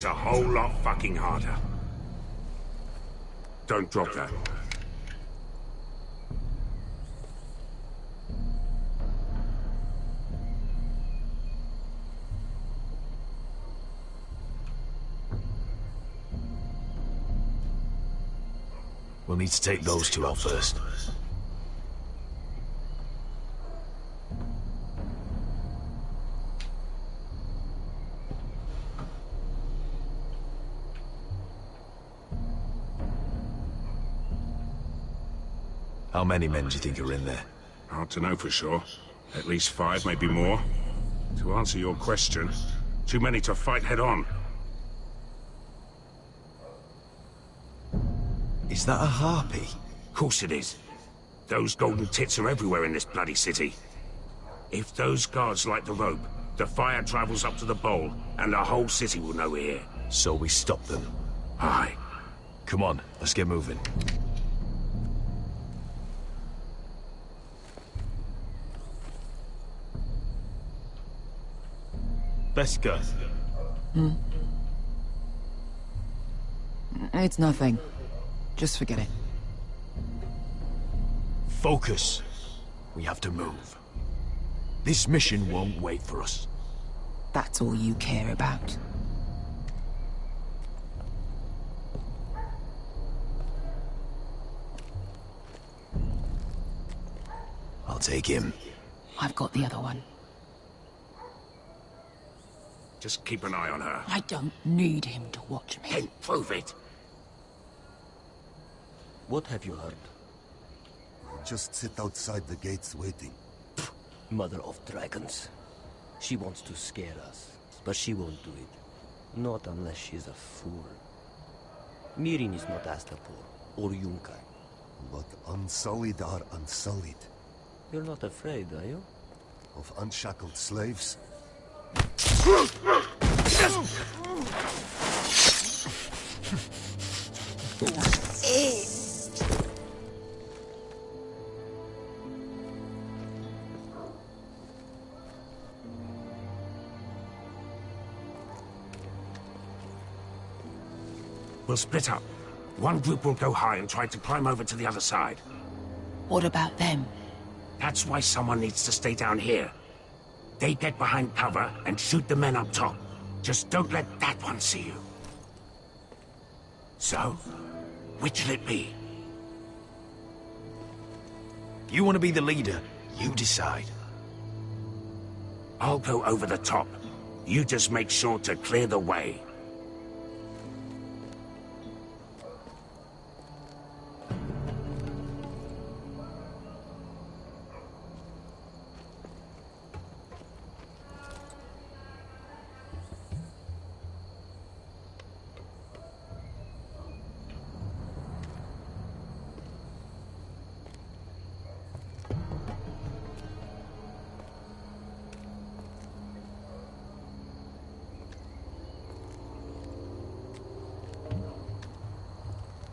It's a whole lot fucking harder. Don't drop that. We'll need to take those two out first. How many men do you think are in there? Hard to know for sure. At least 5, maybe more. To answer your question, too many to fight head on. Is that a harpy? Of course it is. Those golden tits are everywhere in this bloody city. If those guards light the rope, the fire travels up to the bowl, and the whole city will know we're here. So we stop them. Aye. Come on, let's get moving. Let's go. It's nothing. Just forget it. Focus. We have to move. This mission won't wait for us. That's all you care about. I'll take him. I've got the other one. Just keep an eye on her. I don't need him to watch me. Then prove it. What have you heard? Just sit outside the gates waiting. Mother of dragons. She wants to scare us, but she won't do it. Not unless she's a fool. Mirin is not Astapor or Yunkai. But unsullied are unsullied. You're not afraid, are you? Of unshackled slaves? We'll split up. One group will go high and try to climb over to the other side. What about them? That's why someone needs to stay down here. They get behind cover and shoot the men up top. Just don't let that one see you. So, which'll it be? You want to be the leader, you decide. I'll go over the top. You just make sure to clear the way.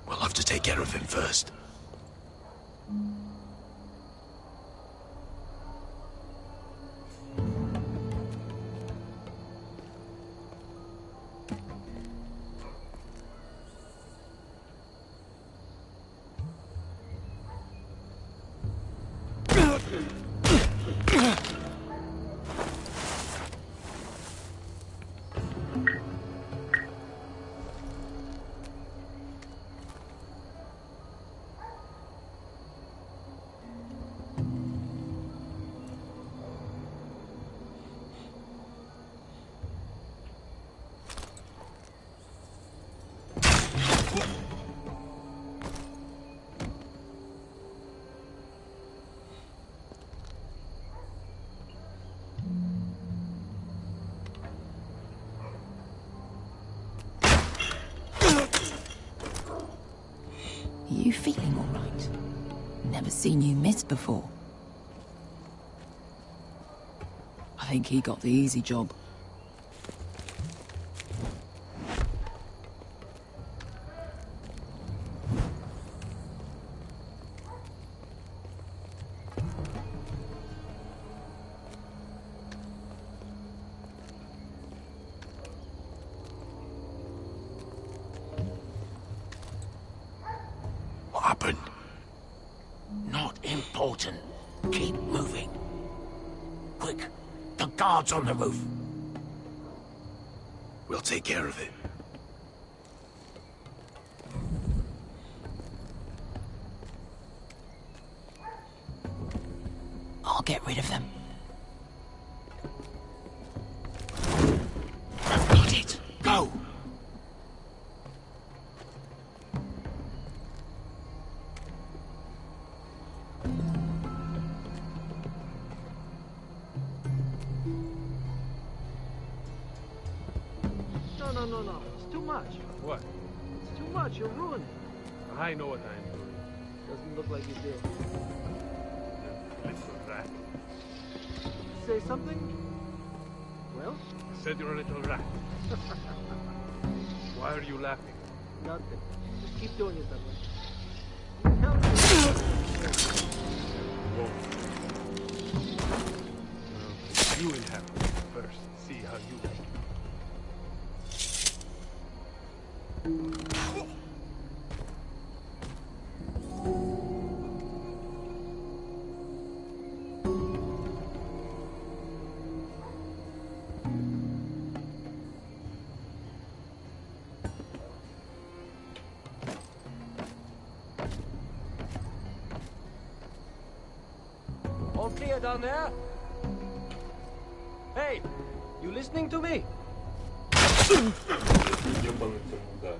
We'll have to take care of him first. You feeling all right? Never seen you miss before. I think he got the easy job. important. Keep moving. Quick, the guard's on the roof. We'll take care of it. I'll get rid of them. I've got it. Go! No. It's too much. What? It's too much. You're ruining it. I know what I'm doing. Doesn't look like you did. Little rat. Say something? Well? I said you're a little rat. Why are you laughing? Nothing. Just keep doing it that way. Help me. Whoa. You will have to first see how you like it. All clear down there? Hey, you listening to me? Ёбаный ты мудак.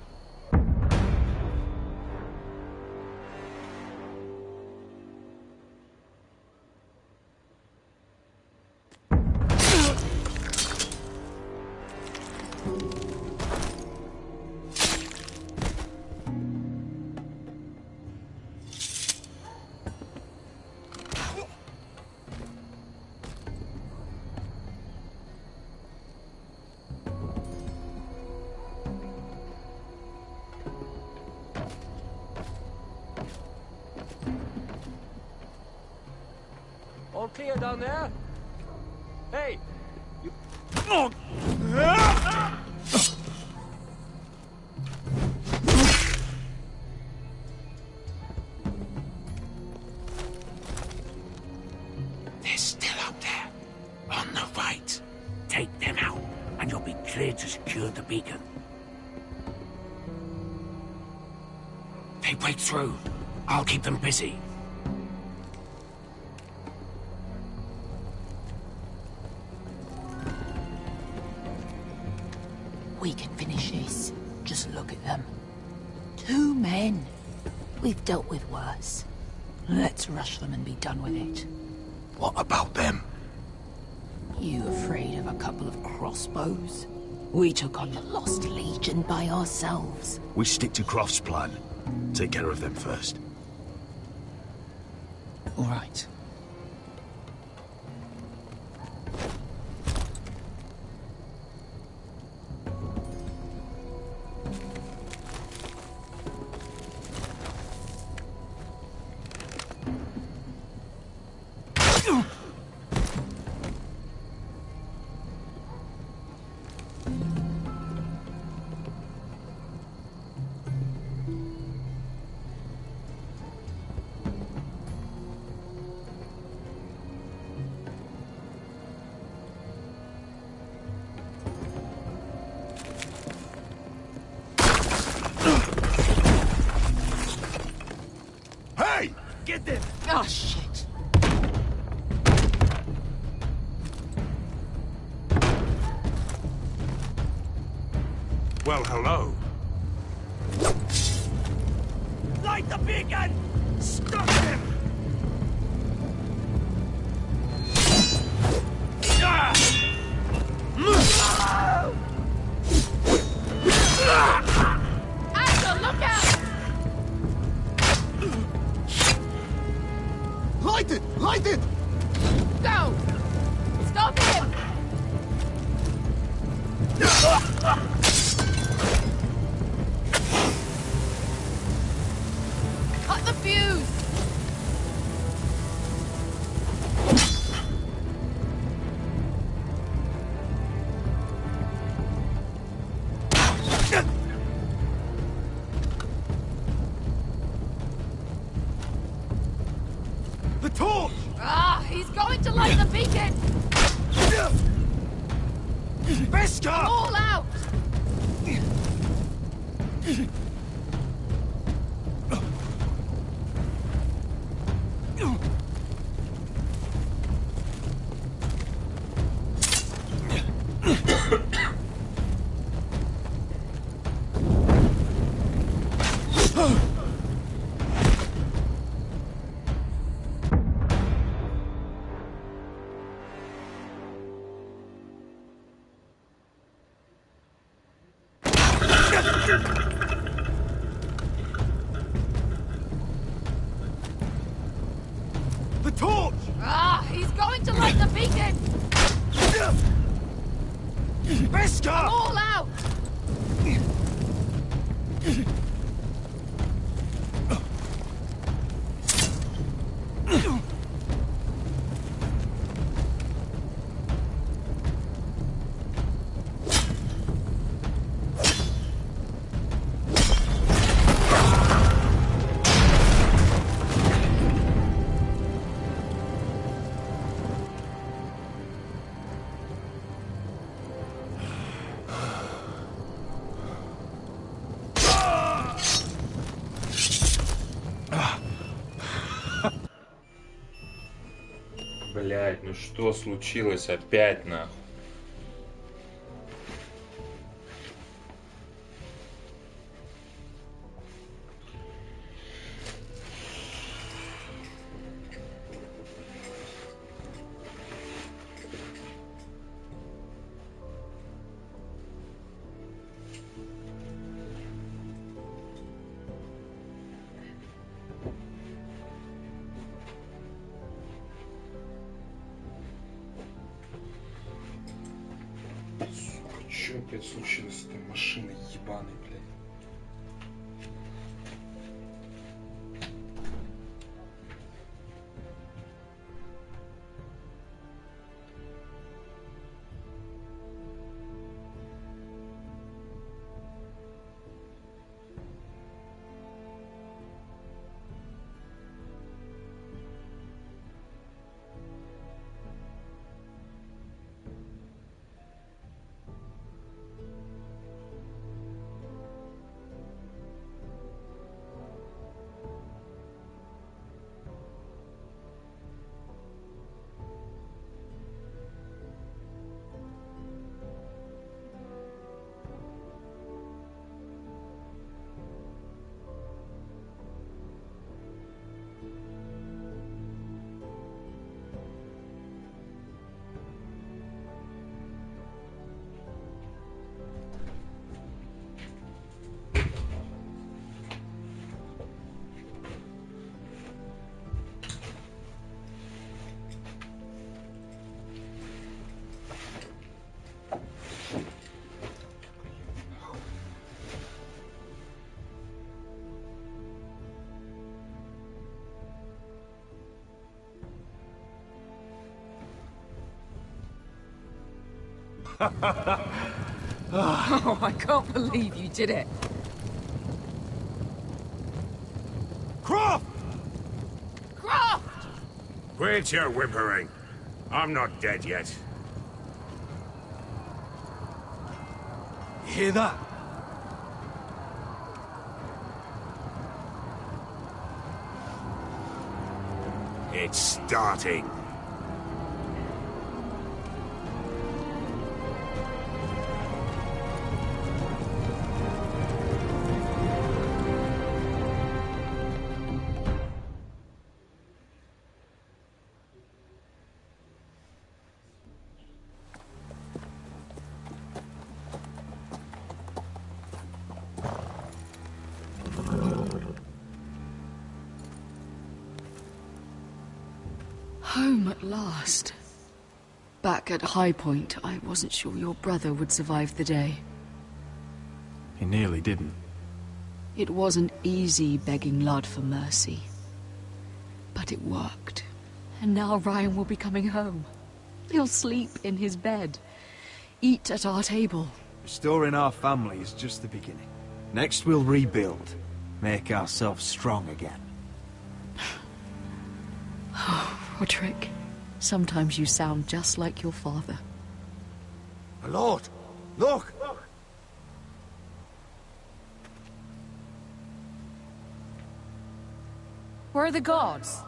All clear down there? Hey, you... They're still up there. On the right. Take them out, and you'll be clear to secure the beacon. They break through. I'll keep them busy. We can finish this. Just look at them. 2 men. We've dealt with worse. Let's rush them and be done with it. What about them? You afraid of a couple of crossbows? We took on the Lost Legion by ourselves. We stick to Croft's plan. Take care of them first. All right. Hey! Get them! Oh, shit. Well, hello. Light the beacon! Stop him! Axel, look out! Light it! Light it! Go! Stop him! Cut the fuse! The torch! light the beacon! Beskar! All out! The torch! Ah, he's going to light the beacon! Beskar! All out! Блять, ну что случилось опять нахуй? Что опять случилось с этой машиной ебаной, блядь? Oh, I can't believe you did it. Croft! Croft! Quit your whimpering. I'm not dead yet. You hear that? It's starting. Home at last. Back at High Point, I wasn't sure your brother would survive the day. He nearly didn't. It wasn't easy begging Lud for mercy. But it worked. And now Ryan will be coming home. He'll sleep in his bed. Eat at our table. Restoring our family is just the beginning. Next we'll rebuild. Make ourselves strong again. Oh, Roderick. Sometimes you sound just like your father. My lord, look! Where are the guards?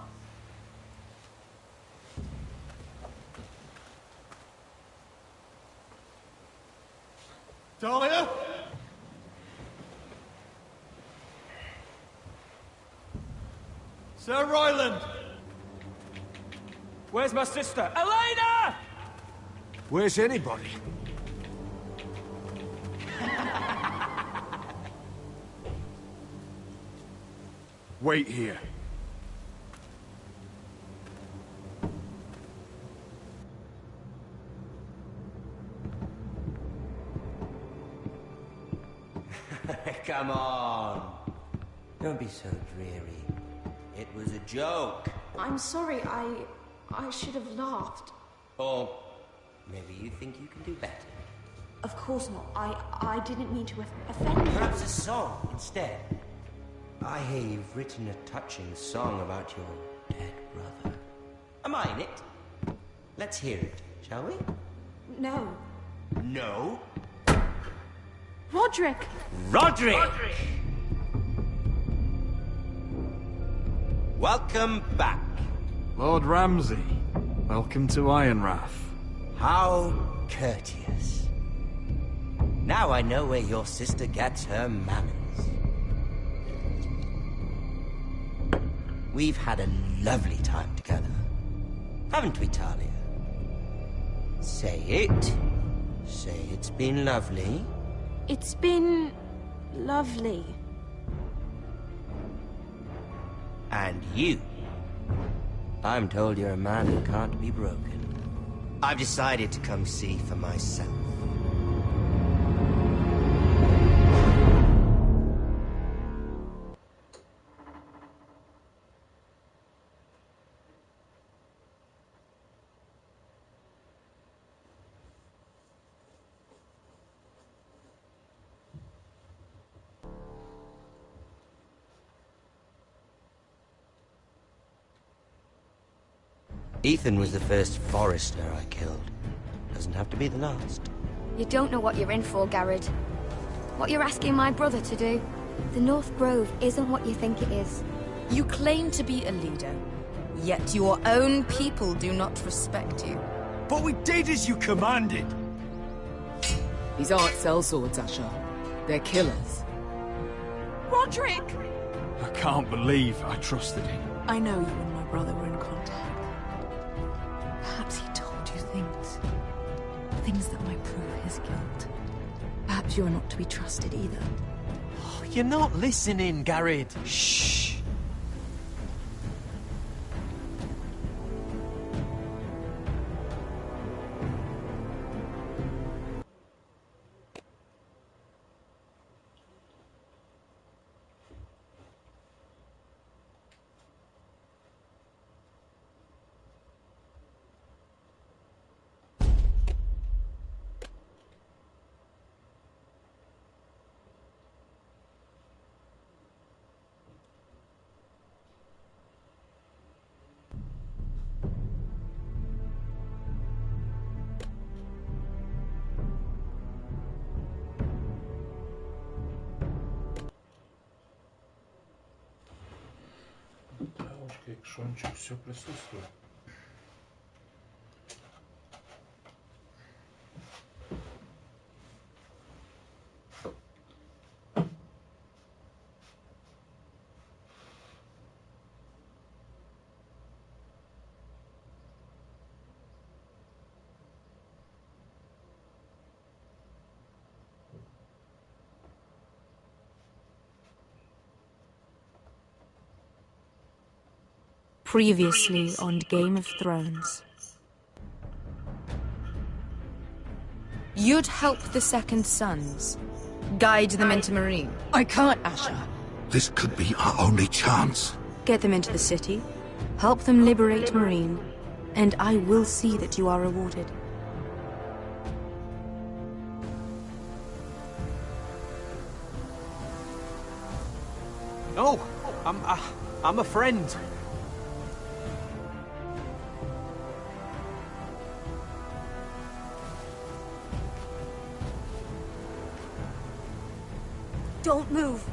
Talia? Sir Ryland! Where's my sister? Elena! Where's anybody? Wait here. Come on. Don't be so dreary. It was a joke. I'm sorry, I should have laughed. Or maybe you think you can do better. Of course not. I didn't mean to offend you. Perhaps a song instead. I hear you've written a touching song about your dead brother. Am I in it? Let's hear it, shall we? No. No? Roderick! Roderick! Welcome back. Lord Ramsay, welcome to Ironrath. How courteous. Now I know where your sister gets her manners. We've had a lovely time together. Haven't we, Talia? Say it. Say it's been lovely. It's been lovely. And you. I'm told you're a man who can't be broken. I've decided to come see for myself. Ethan was the first forester I killed. Doesn't have to be the last. You don't know what you're in for, Garrett. What you're asking my brother to do. The North Grove isn't what you think it is. You claim to be a leader, yet your own people do not respect you. But we did as you commanded. These aren't sellswords, Asher. They're killers. Roderick! I can't believe I trusted him. I know you and my brother were in contact. Perhaps he told you things. Things that might prove his guilt. Perhaps you're not to be trusted either. Oh, you're not listening, Garrett. Shh. Экшончик, все присутствует. Previously on Game of Thrones. You'd help the Second Sons. Guide them into Marine. I can't, Asher. This could be our only chance. Get them into the city, help them liberate Marine, and I will see that you are rewarded. No, I'm a friend. Don't move.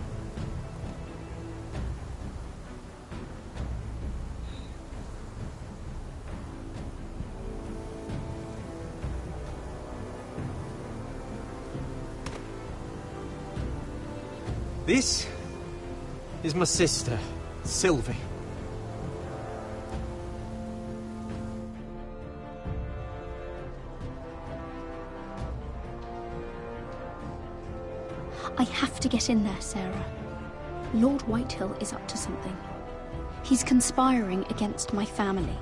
This is my sister, Sylvie. I have to get in there, Sarah. Lord Whitehill is up to something. He's conspiring against my family,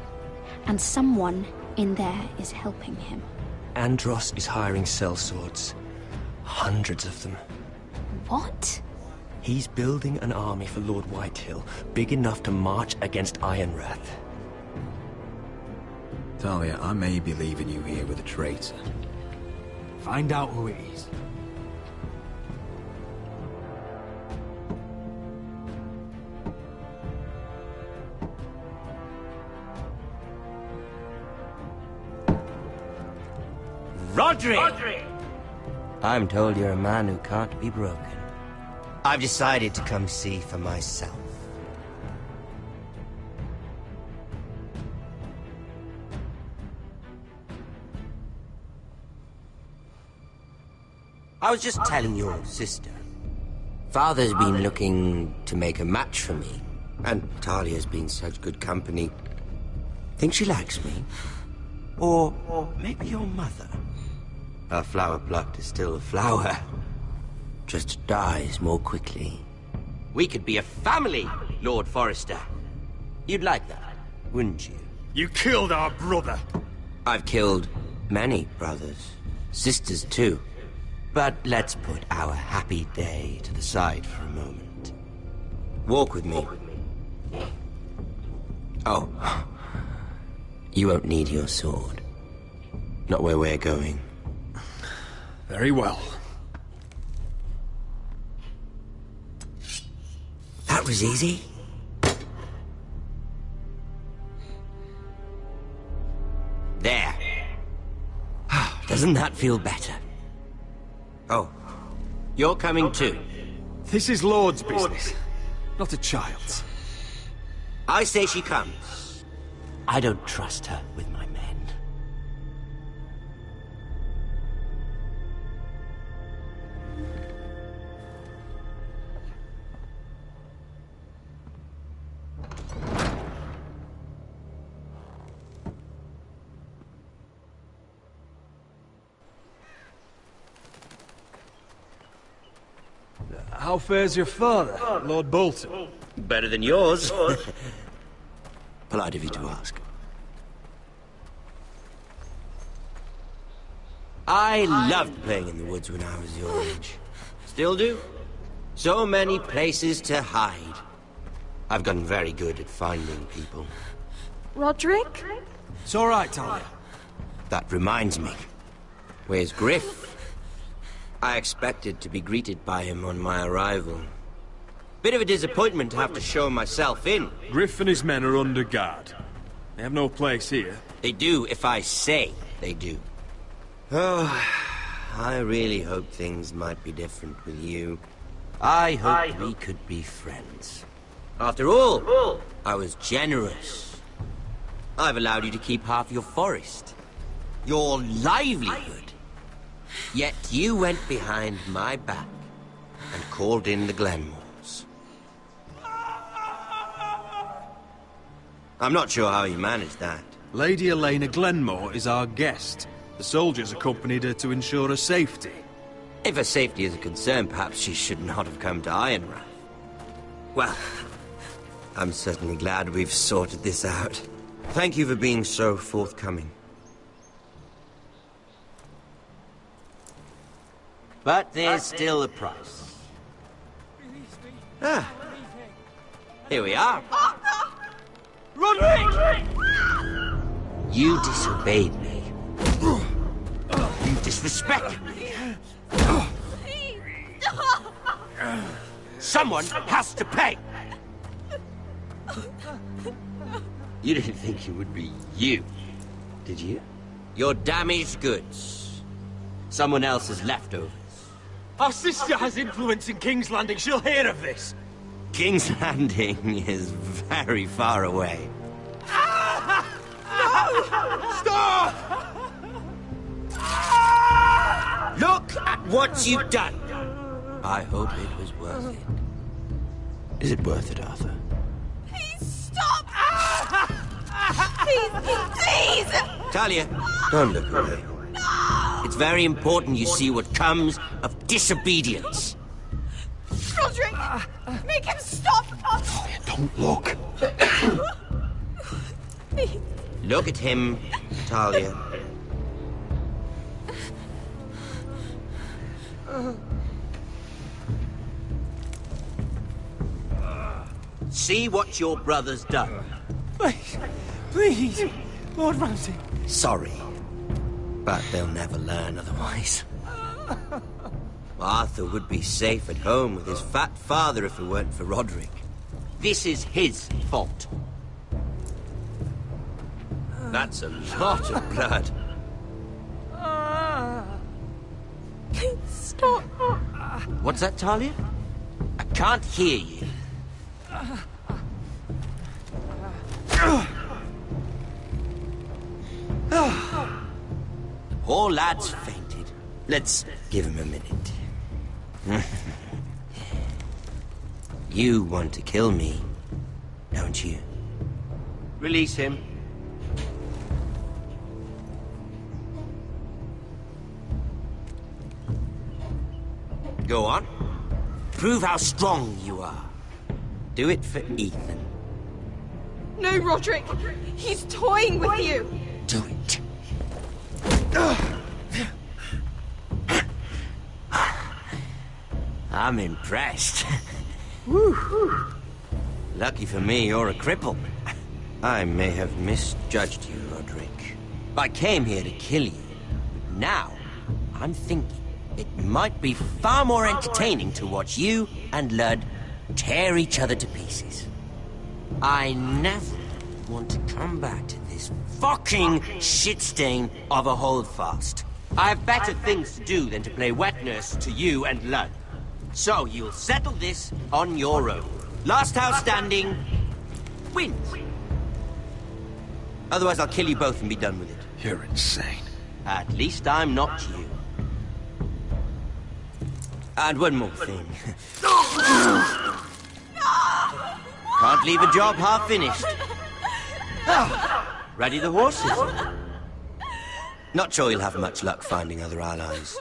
and someone in there is helping him. Andros is hiring sellswords. Hundreds of them. What? He's building an army for Lord Whitehill, big enough to march against Ironrath. Talia, I may be leaving you here with a traitor. Find out who it is. Rodri! I'm told you're a man who can't be broken. I've decided to come see for myself. I was just telling your sister. Father's been looking to make a match for me, and Talia's been such good company. Think she likes me? Or maybe your mother? A flower plucked is still a flower. Just dies more quickly. We could be a family, Lord Forrester. You'd like that, wouldn't you? You killed our brother! I've killed many brothers. Sisters, too. But let's put our happy day to the side for a moment. Walk with me. Oh. You won't need your sword. Not where we're going. Very well. That was easy. There. Doesn't that feel better? Oh, you're coming too. This is Lord's business, not a child's. I say she comes. I don't trust her with my men. How fares your father, Lord Bolton? Better than yours. Polite of you to ask. I loved playing in the woods when I was your age. Still do. So many places to hide. I've gotten very good at finding people. Roderick? It's all right, Talia. That reminds me. Where's Griff? I expected to be greeted by him on my arrival. Bit of a disappointment to have to show myself in. Griff and his men are under guard. They have no place here. They do if I say they do. Oh, I really hope things might be different with you. I hope we could be friends. After all, I was generous. I've allowed you to keep half your forest. Your livelihood. Yet you went behind my back and called in the Glenmores. I'm not sure how you managed that. Lady Elena Glenmore is our guest. The soldiers accompanied her to ensure her safety. If her safety is a concern, perhaps she should not have come to Ironrath. Well, I'm certainly glad we've sorted this out. Thank you for being so forthcoming. But there's still a price. Ah. Here we are. Roderick! You disobeyed me. You disrespected me. Someone has to pay. You didn't think it would be you, did you? Your damaged goods. Someone else's leftovers. Our sister has influence in King's Landing. She'll hear of this. King's Landing is very far away. Stop! Look at what you've done. I hope it was worth it. Is it worth it, Arthur? Please stop! Please! Talia, don't look away. It's very important you see what comes of disobedience. Roderick! Make him stop! Talia, don't look. Look at him, Talia. See what your brother's done. Please, Lord Ramsay. Sorry, but they'll never learn otherwise. Arthur would be safe at home with his fat father if it weren't for Roderick. This is his fault. That's a lot of blood. Please stop. What's that, Talia? I can't hear you. The poor lad's fainted. Let's give him a minute. You want to kill me, don't you? Release him. Go on. Prove how strong you are. Do it for Ethan. No, Roderick. He's toying with you. Do it. I'm impressed. Woo. Lucky for me, you're a cripple. I may have misjudged you, Roderick. I came here to kill you. But now, I'm thinking it might be far more entertaining to watch you and Ludd tear each other to pieces. I never want to come back to this fucking shit stain of a holdfast. I have better things to do than to play wet nurse to you and Ludd. So you'll settle this on your own. Last house standing wins. Otherwise I'll kill you both and be done with it. You're insane. At least I'm not you. And one more thing. Can't leave a job half finished. Ready the horses? Not sure you'll have much luck finding other allies.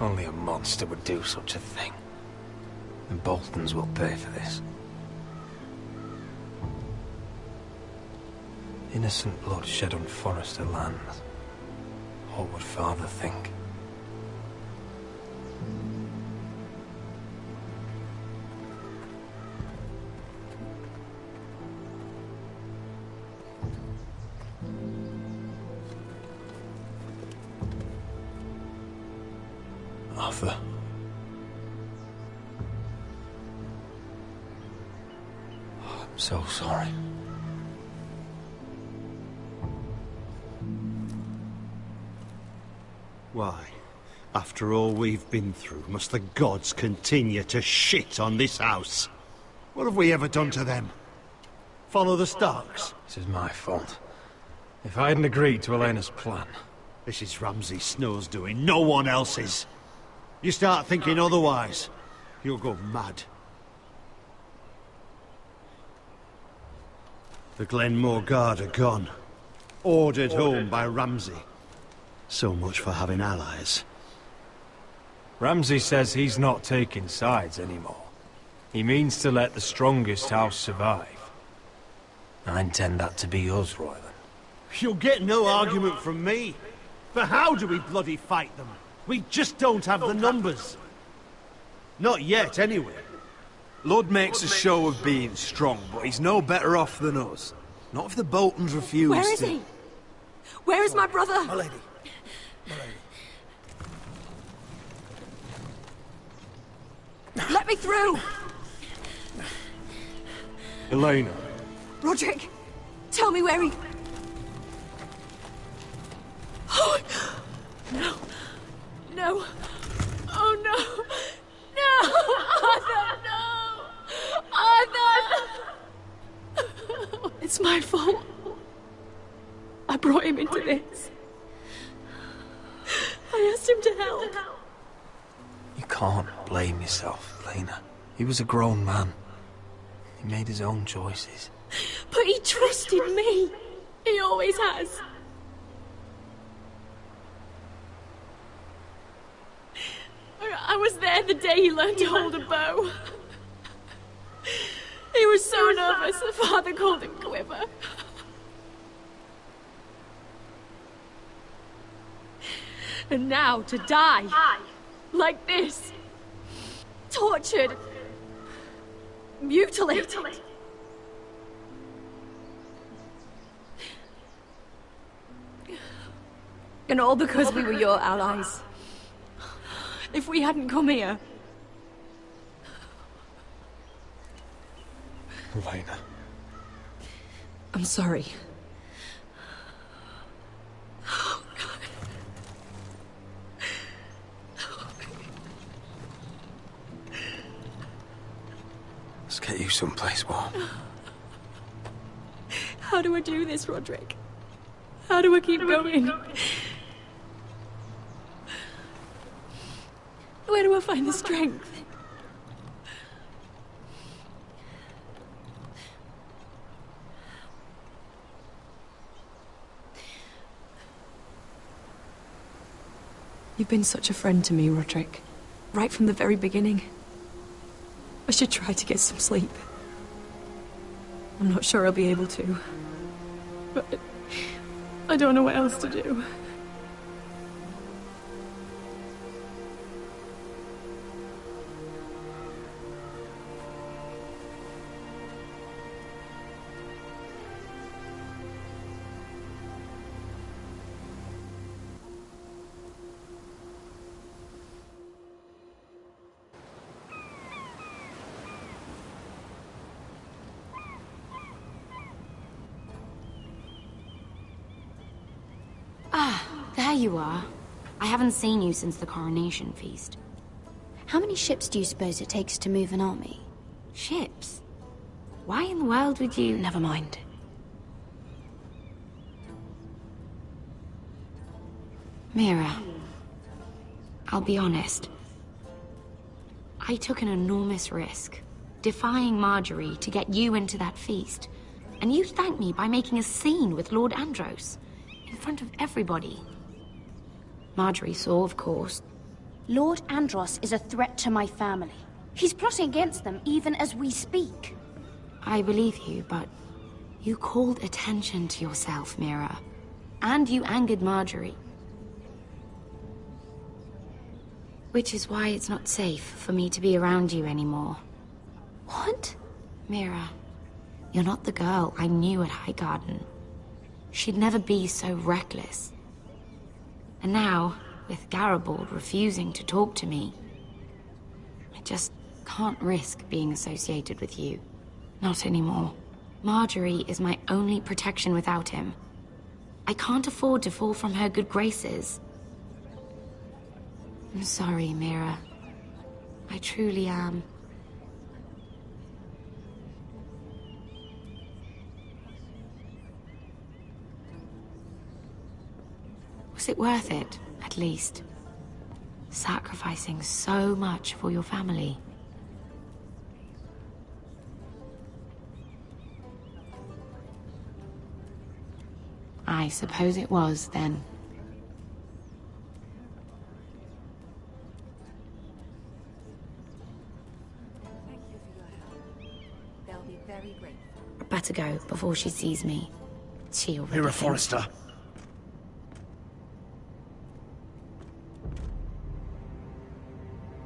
Only a monster would do such a thing. The Boltons will pay for this. Innocent blood shed on forested lands. What would Father think? Arthur. Oh, I'm so sorry. Why, after all we've been through, must the gods continue to shit on this house? What have we ever done to them? Follow the Starks? This is my fault. If I hadn't agreed to Elena's plan... This is Ramsay Snow's doing, no one else's. You start thinking otherwise, you'll go mad. The Glenmore Guard are gone. Ordered home by Ramsay. So much for having allies. Ramsay says he's not taking sides anymore. He means to let the strongest house survive. I intend that to be us, Royland. You'll get no argument from me. For how do we bloody fight them? We just don't have the numbers. Not yet, anyway. Lord makes a show of being strong, but he's no better off than us. Not if the Boltons refuse Where is he? Where is my brother? My lady. Let me through! Elena. Roderick, tell me where he... Oh, no. No. Oh, no. No! Arthur, no! Arthur! It's my fault. I brought him into this. I asked him to help. You can't blame yourself, Elena. He was a grown man. He made his own choices. But he trusted me. He always has. I was there the day he learned to hold a bow. He was so nervous, the father called him Quiver. And now to die, like this, tortured, mutilated. And all because we were your allies. If we hadn't come here... Elena. I'm sorry. Let's get you someplace warm. How do I do this, Roderick? How do I keep going? Where do I find the strength? You've been such a friend to me, Roderick. Right from the very beginning. I should try to get some sleep. I'm not sure I'll be able to. But I don't know what else to do. There you are. I haven't seen you since the coronation feast. How many ships do you suppose it takes to move an army? Ships? Why in the world would you... Never mind. Mira, I'll be honest. I took an enormous risk, defying Marjorie to get you into that feast. And you thanked me by making a scene with Lord Andros, in front of everybody. Marjorie saw, of course, Lord Andros is a threat to my family. He's plotting against them even as we speak. I believe you, but you called attention to yourself, Mira. And you angered Marjorie. Which is why it's not safe for me to be around you anymore. What? Mira, you're not the girl I knew at Highgarden. She'd never be so reckless. And now, with Garibald refusing to talk to me, I just can't risk being associated with you. Not anymore. Marjorie is my only protection without him. I can't afford to fall from her good graces. I'm sorry, Mira. I truly am. Was it worth it, at least? Sacrificing so much for your family. I suppose it was, then. They'll be very grateful. Better go before she sees me. She already Mira thinks- Forrester.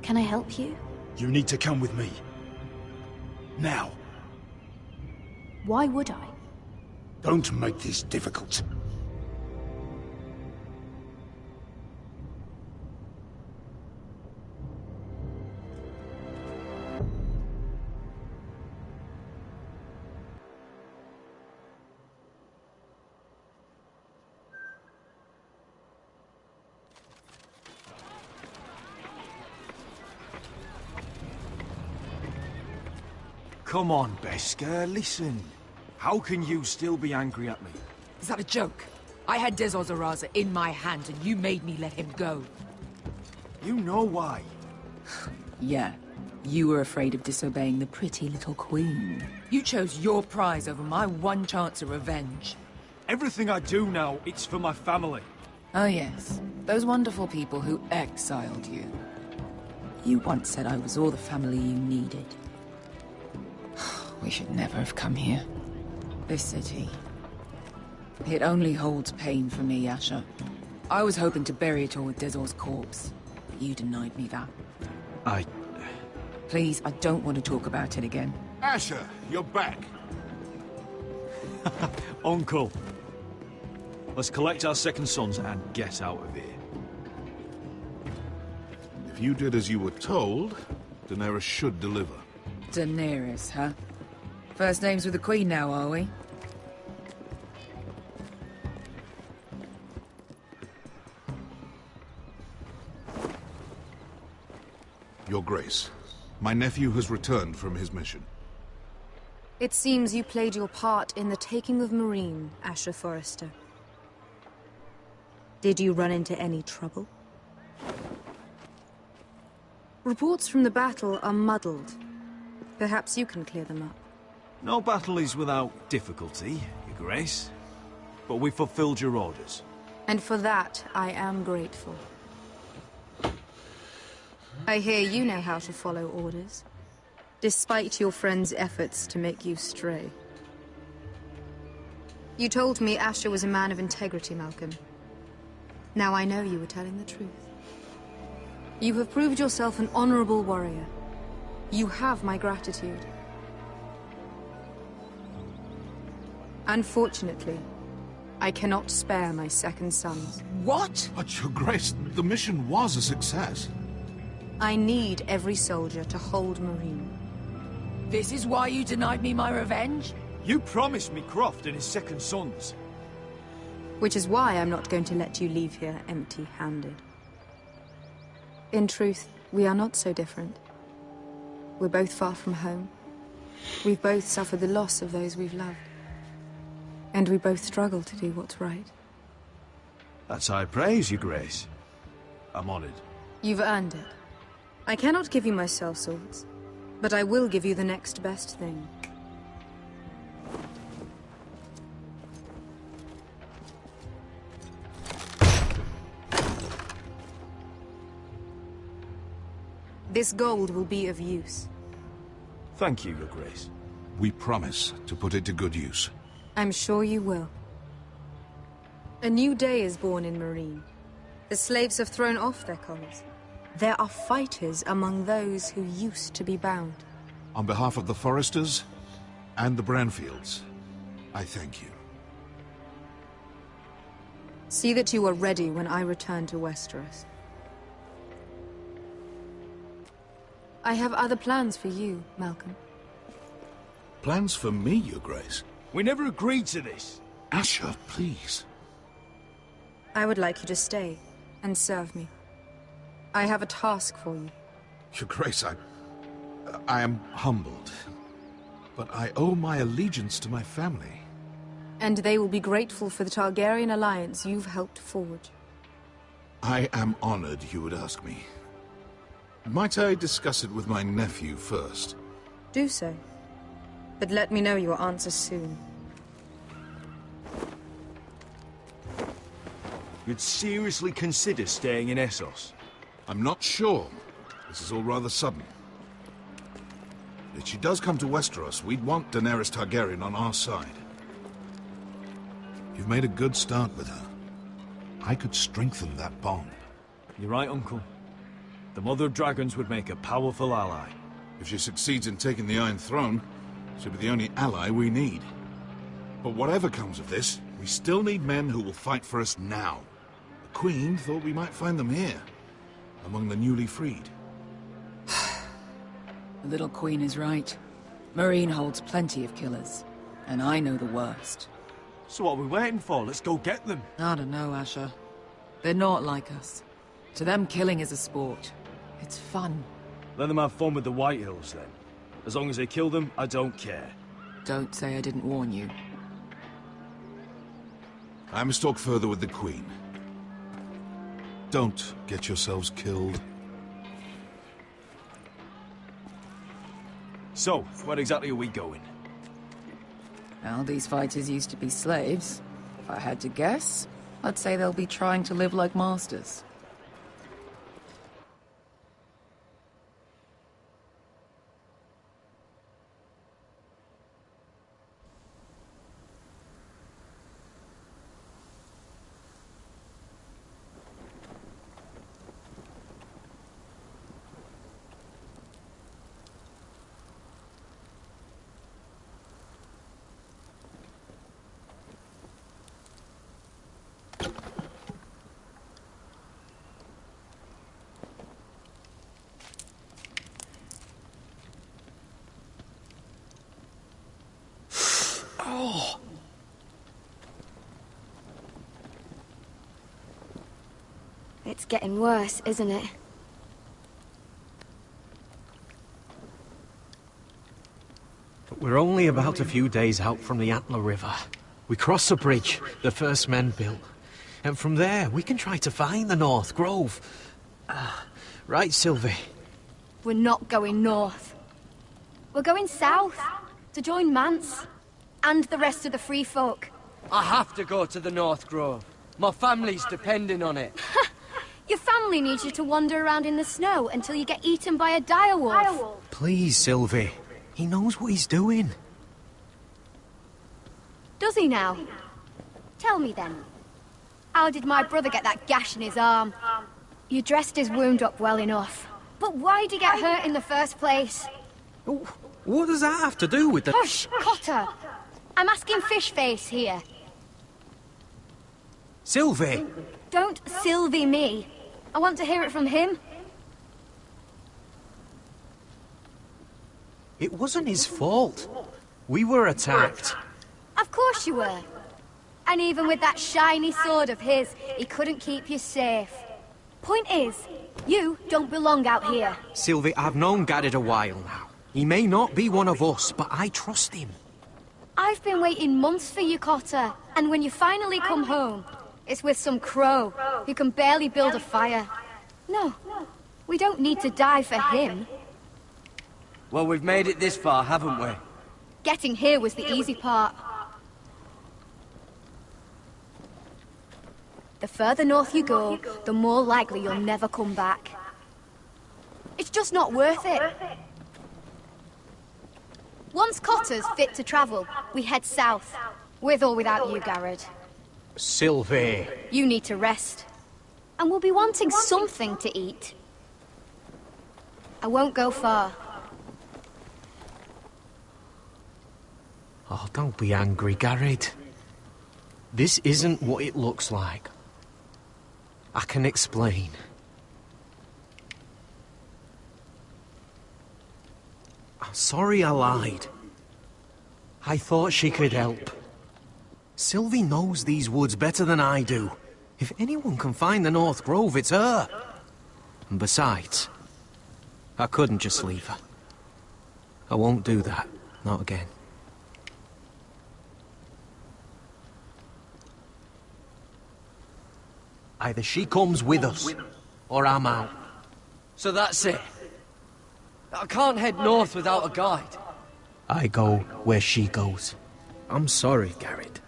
Can I help you? You need to come with me. Now. Why would I? Don't make this difficult. Come on, Beskar, listen. How can you still be angry at me? Is that a joke? I had Des Ozaraza in my hand and you made me let him go. You know why. Yeah. You were afraid of disobeying the pretty little queen. You chose your prize over my one chance of revenge. Everything I do now, it's for my family. Oh yes. Those wonderful people who exiled you. You once said I was all the family you needed. We should never have come here. This city. It only holds pain for me, Asher. I was hoping to bury it all with Dezor's corpse, but you denied me that. Please, I don't want to talk about it again. Asher, you're back. Uncle. Let's collect our second sons and get out of here. If you did as you were told, Daenerys should deliver. Daenerys, huh? First names with the Queen now, are we? Your Grace, my nephew has returned from his mission. It seems you played your part in the taking of Marine, Asher Forrester. Did you run into any trouble? Reports from the battle are muddled. Perhaps you can clear them up. No battle is without difficulty, Your Grace. But we fulfilled your orders. And for that, I am grateful. I hear you know how to follow orders, despite your friend's efforts to make you stray. You told me Asher was a man of integrity, Malcolm. Now I know you were telling the truth. You have proved yourself an honorable warrior. You have my gratitude. Unfortunately, I cannot spare my second sons. What? But, Your Grace, the mission was a success. I need every soldier to hold Marine. This is why you denied me my revenge? You promised me Croft and his second sons. Which is why I'm not going to let you leave here empty-handed. In truth, we are not so different. We're both far from home. We've both suffered the loss of those we've loved. And we both struggle to do what's right. That's high praise, Your Grace. I'm honored. You've earned it. I cannot give you my sellswords, but I will give you the next best thing. This gold will be of use. Thank you, Your Grace. We promise to put it to good use. I'm sure you will. A new day is born in Marine. The slaves have thrown off their collars. There are fighters among those who used to be bound. On behalf of the Foresters and the Branfields, I thank you. See that you are ready when I return to Westeros. I have other plans for you, Malcolm. Plans for me, Your Grace? We never agreed to this. Asher, please. I would like you to stay and serve me. I have a task for you. Your Grace, I am humbled. But I owe my allegiance to my family. And they will be grateful for the Targaryen alliance you've helped forge. I am honored you would ask me. Might I discuss it with my nephew first? Do so. But let me know your answer soon. You'd seriously consider staying in Essos? I'm not sure. This is all rather sudden. If she does come to Westeros, we'd want Daenerys Targaryen on our side. You've made a good start with her. I could strengthen that bond. You're right, Uncle. The Mother of Dragons would make a powerful ally. If she succeeds in taking the Iron Throne, she'll be the only ally we need. But whatever comes of this, we still need men who will fight for us now. The Queen thought we might find them here, among the newly freed. The little queen is right. Marine holds plenty of killers, and I know the worst. So what are we waiting for? Let's go get them. I don't know, Asher. They're not like us. To them, killing is a sport. It's fun. Let them have fun with the White Hills, then. As long as they kill them, I don't care. Don't say I didn't warn you. I must talk further with the Queen. Don't get yourselves killed. So, where exactly are we going? Well, these fighters used to be slaves. If I had to guess, I'd say they'll be trying to live like masters. It's getting worse, isn't it? But we're only about a few days out from the Antler River. We cross a bridge the first men built. And from there, we can try to find the North Grove. Right, Sylvie? We're not going north. We're going south, to join Mance, and the rest of the free folk. I have to go to the North Grove. My family's depending on it. Your family needs you to wander around in the snow until you get eaten by a direwolf. Please, Sylvie. He knows what he's doing. Does he now? Tell me then. How did my brother get that gash in his arm? You dressed his wound up well enough. But why'd he get hurt in the first place? What does that have to do with the... Hush, Cotter! I'm asking Fishface here. Sylvie! Don't Sylvie me. I want to hear it from him. It wasn't his fault. We were attacked. Of course you were. And even with that shiny sword of his, he couldn't keep you safe. Point is, you don't belong out here. Sylvie, I've known Garrett a while now. He may not be one of us, but I trust him. I've been waiting months for you, Cotter. And when you finally come home, it's with some crow who can barely build a fire. No, we don't need to die for him. Well, we've made it this far, haven't we? Getting here was the easy part. The further north you go, the more likely you'll never come back. It's just not worth it. Once Cotter's fit to travel, we head south. With or without you, Garrett. Sylvie. You need to rest. And we'll be wanting something to eat. I won't go far. Oh, don't be angry, Garrett. This isn't what it looks like. I can explain. I'm sorry I lied. I thought she could help. Sylvie knows these woods better than I do. If anyone can find the North Grove, it's her. And besides, I couldn't just leave her. I won't do that. Not again. Either she comes with us, or I'm out. So that's it. I can't head north without a guide. I go where she goes. I'm sorry, Garrett.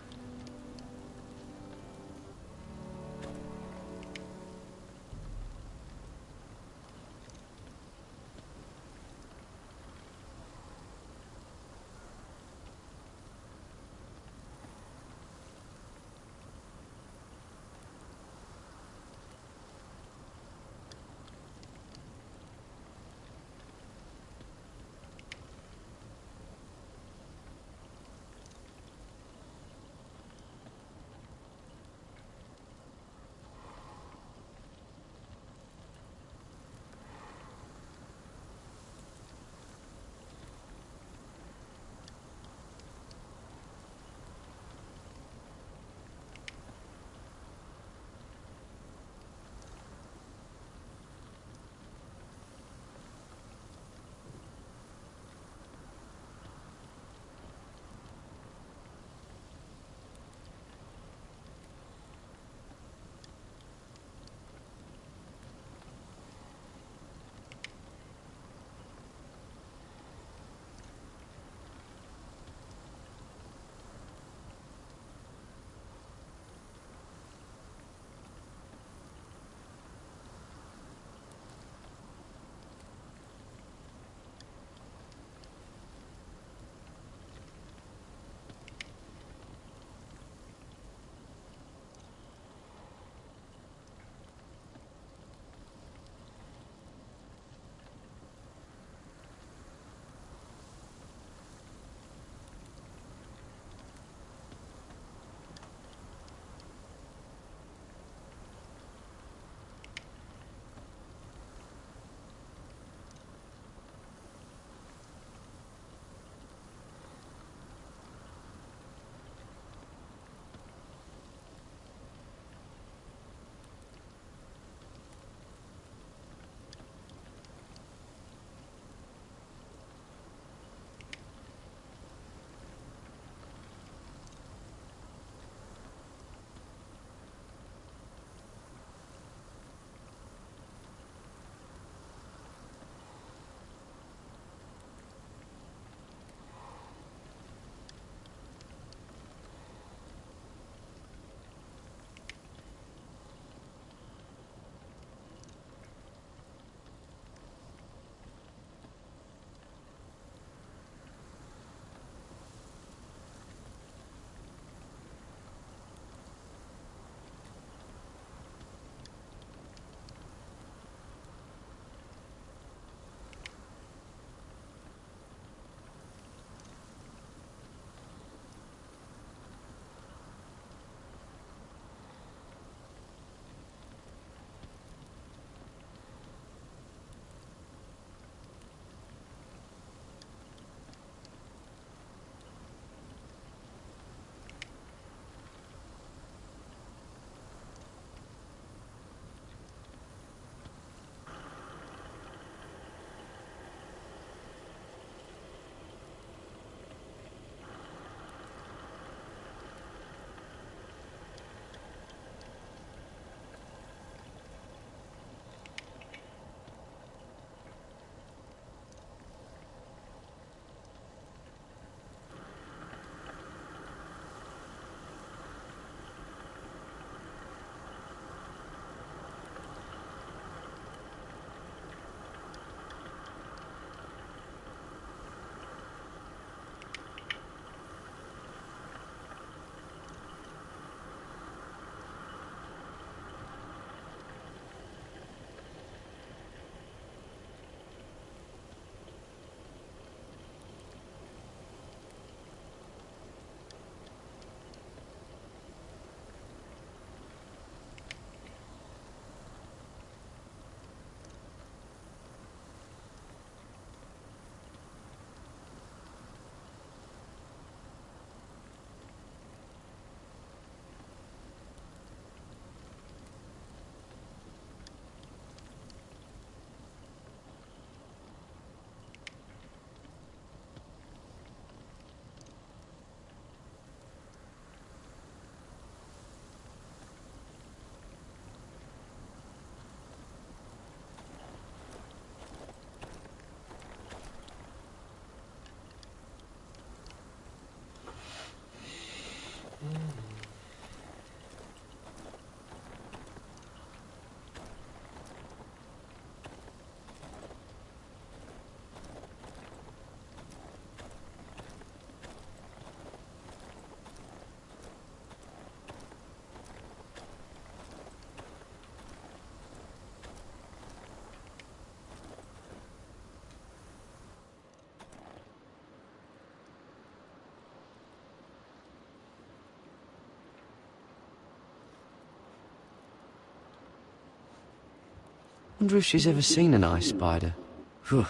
Wonder if she's ever seen an ice spider. Phew.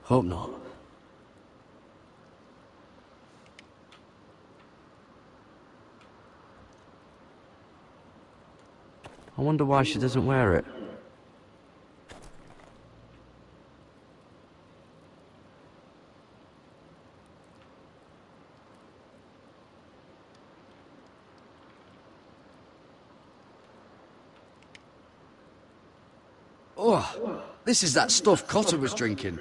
Hope not. I wonder why she doesn't wear it. Oh, this is that stuff Cotter was drinking.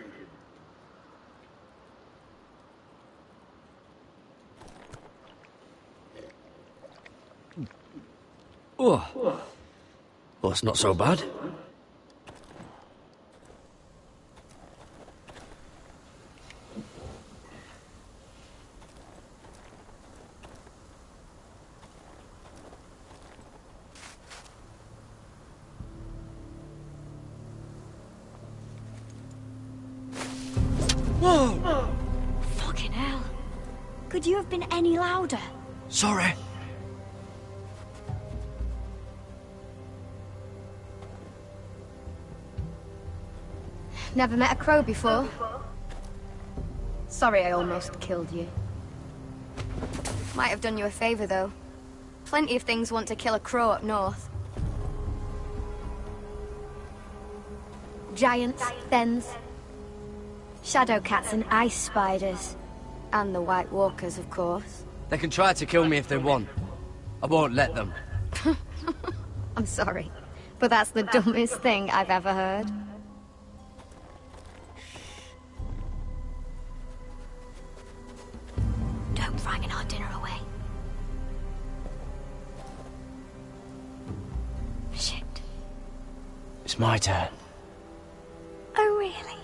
Oh, well, it's not so bad. Whoa! Fucking hell. Could you have been any louder? Sorry. Never met a crow before? Sorry I almost killed you. Might have done you a favor, though. Plenty of things want to kill a crow up north. Giants, thens, shadow cats and ice spiders. And the White Walkers, of course. They can try to kill me if they want. I won't let them. I'm sorry, but that's the dumbest thing I've ever heard. Don't frighten our dinner away. Shit. It's my turn. Oh, really?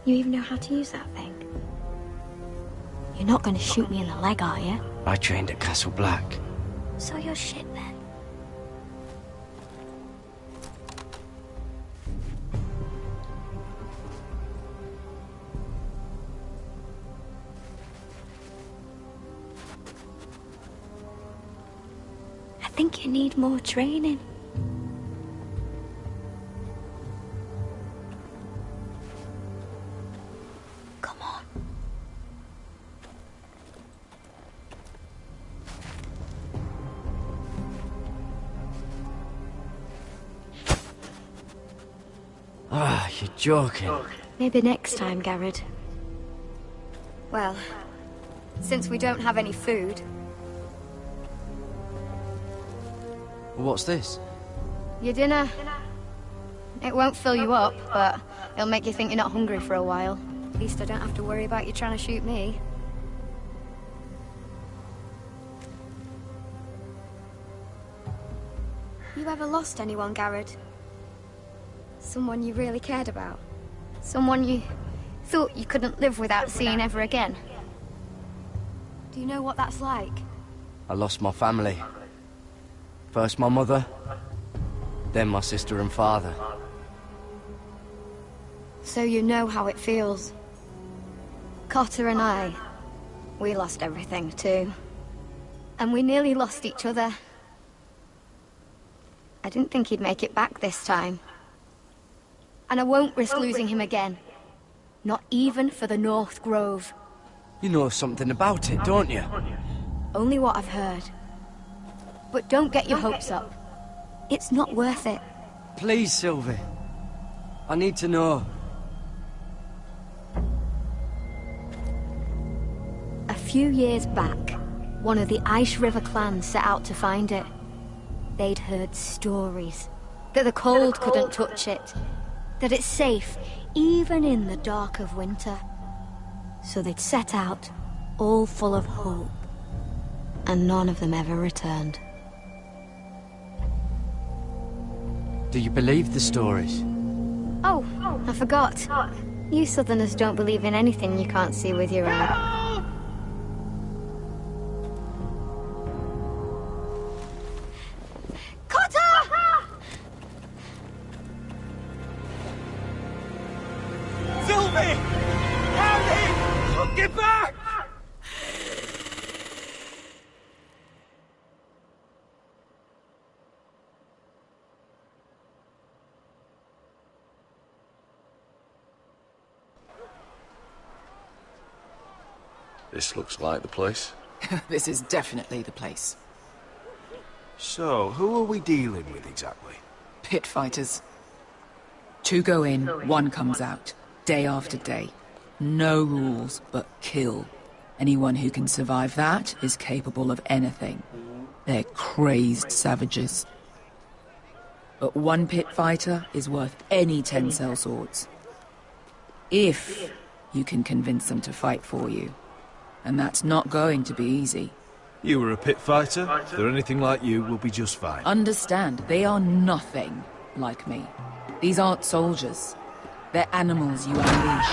You even know how to use that thing? You're not going to shoot me in the leg, are you? I trained at Castle Black. So you're shit, then. I think you need more training. Come on. Ah, you're joking. Maybe next time, Garrett. Well, since we don't have any food... What's this? Your dinner. It won't fill you up, but it'll make you think you're not hungry for a while. At least I don't have to worry about you trying to shoot me. You ever lost anyone, Garrett? Someone you really cared about? Someone you thought you couldn't live without seeing ever again? Do you know what that's like? I lost my family. First my mother, then my sister and father. So you know how it feels. Cotter and I, we lost everything too. And we nearly lost each other. I didn't think he'd make it back this time. And I won't risk losing him again. Not even for the North Grove. You know something about it, don't you? Only what I've heard. But don't get your hopes up. It's not worth it. Please, Sylvie. I need to know. A few years back, one of the Ice River clans set out to find it. They'd heard stories that the cold couldn't touch it, that it's safe even in the dark of winter. So they'd set out, all full of hope. and none of them ever returned. Do you believe the stories? Oh, I forgot. You Southerners don't believe in anything you can't see with your own. Sylvie! Harry! Get back! This looks like the place. This is definitely the place. So, who are we dealing with exactly? Pit fighters. 2 go in, 1 comes out. Day after day. No rules, but kill. Anyone who can survive that is capable of anything. They're crazed savages. But 1 pit fighter is worth any 10 sellswords. If you can convince them to fight for you. And that's not going to be easy. You were a pit fighter. If they're anything like you, we'll be just fine. Understand, they are nothing like me. These aren't soldiers. They're animals you unleash.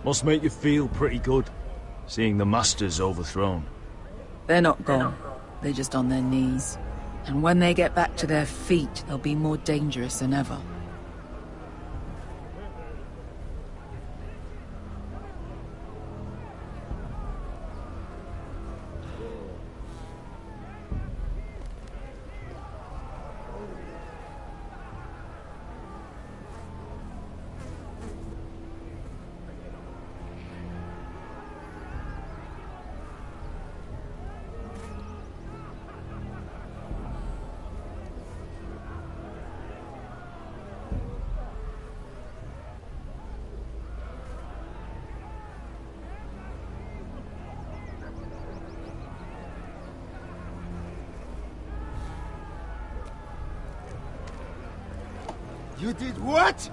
Must make you feel pretty good, seeing the Masters overthrown. They're not gone. They're just on their knees. And when they get back to their feet, they'll be more dangerous than ever. You did what?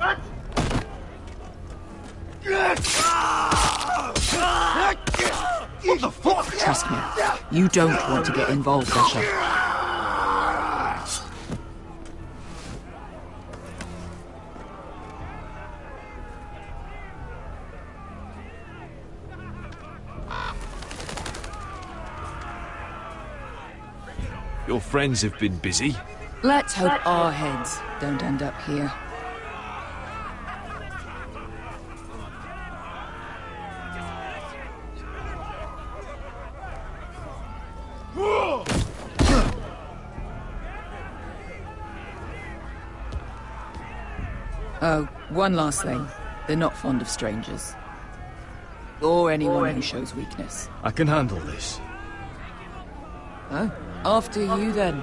What the fuck? Trust me, you don't want to get involved, Usher. Your friends have been busy. Let's hope our heads don't end up here. Oh, one last thing. They're not fond of strangers. Or anyone who shows weakness. I can handle this. Oh, after you then.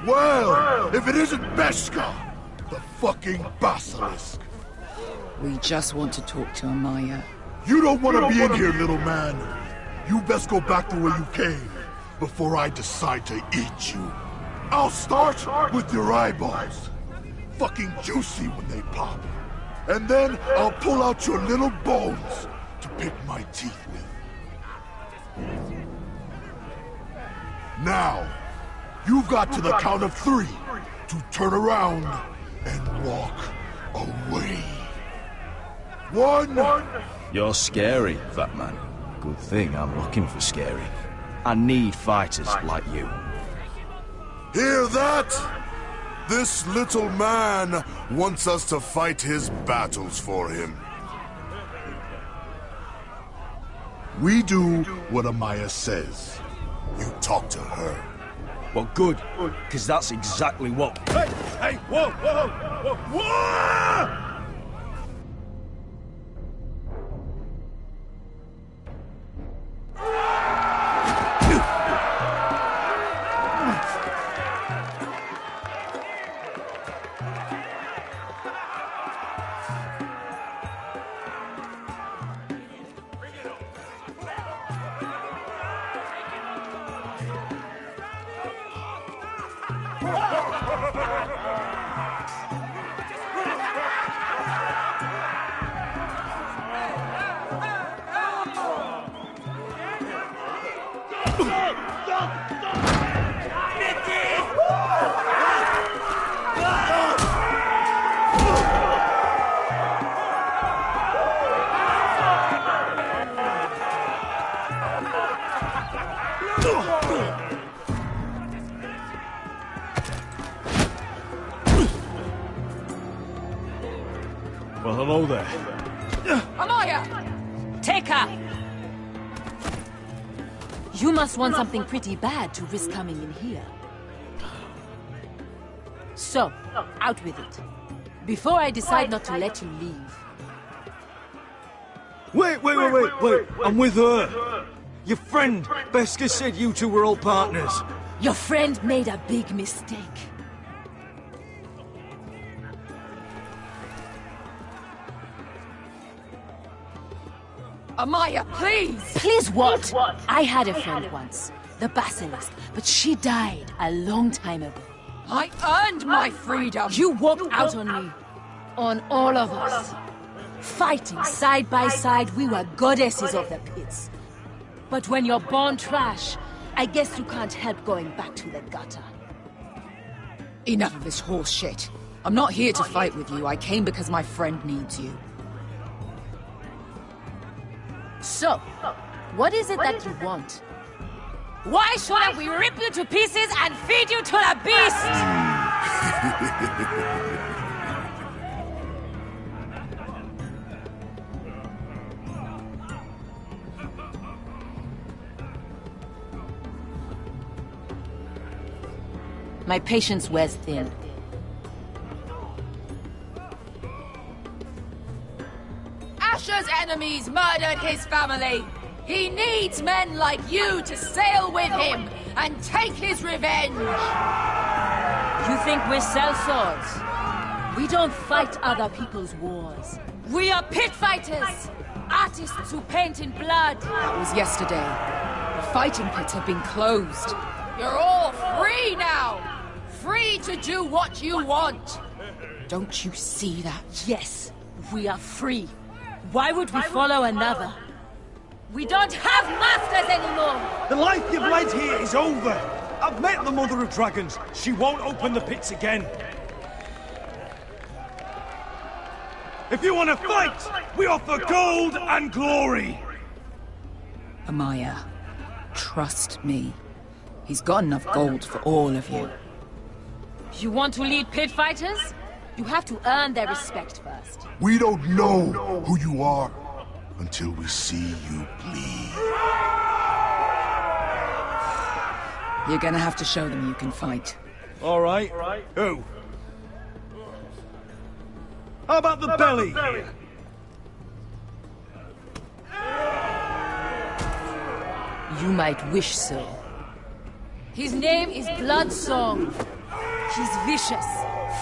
Well, if it isn't Beshka, the fucking basilisk. We just want to talk to Amaya. You don't want to be in here, little man. You best go back the way you came, before I decide to eat you. I'll start with your eyeballs. Fucking juicy when they pop. And then I'll pull out your little bones to pick my teeth with. Now, you've got to the count of 3 to turn around and walk away. 1. You're scary, fat man. Good thing I'm looking for scary. I need fighters like you. Hear that? This little man wants us to fight his battles for him. We do what Amaya says. You talk to her. Well, good, because that's exactly what... Hey! Hey! Whoa! Whoa! Whoa! Whoa! Well, hello there. Amaya! Take her! You must want something pretty bad to risk coming in here. So, out with it. Before I decide not to let you leave. Wait! I'm with her. Your friend, Beskar, said you two were all partners. Your friend made a big mistake. Amaya, please! Please what? I had a friend once, the Basilisk, but she died a long time ago. I earned my freedom! You walked out on me. On all of us. Fighting side by side, we were goddesses of the pits. But when you're born trash, I guess you can't help going back to the gutter. Enough of this horse shit. I'm not here to fight with you. I came because my friend needs you. So, what is it that you want? Why shouldn't we rip you to pieces and feed you to the beast? My patience wears thin. Asher's enemies murdered his family. He needs men like you to sail with him and take his revenge. You think we sell swords? We don't fight other people's wars. We are pit fighters! Artists who paint in blood! That was yesterday. The fighting pits have been closed. You're all free now! Free to do what you want! Don't you see that? Yes, we are free. Why would we follow another? We don't have masters anymore! The life you've led here is over! I've met the Mother of Dragons. She won't open the pits again. If you want to fight, we offer gold and glory! Amaya, trust me. He's got enough gold for all of you. You want to lead pit fighters? You have to earn their respect first. We don't know who you are until we see you bleed. You're gonna have to show them you can fight. All right. Who? How about the belly? You might wish so. His name is Bloodsong. He's vicious,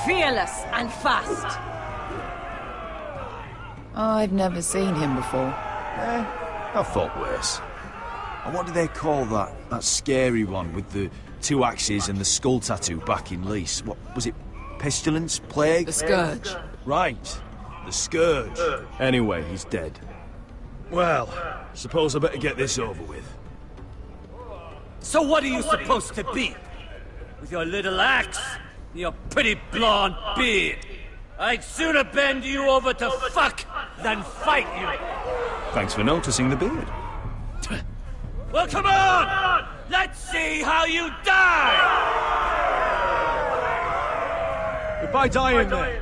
fearless, and fast. I've never seen him before. I thought worse. And what do they call that scary one with the 2 axes and the skull tattoo back in Lease? What was it? Pestilence? Plague? The Scourge. Right. The Scourge. Anyway, he's dead. Well, suppose I better get this over with. So what are you supposed to be? With your little axe and your pretty blonde beard? I'd sooner bend you over to fuck than fight you. Thanks for noticing the beard. Well, come on! Let's see how you die! If I die in there,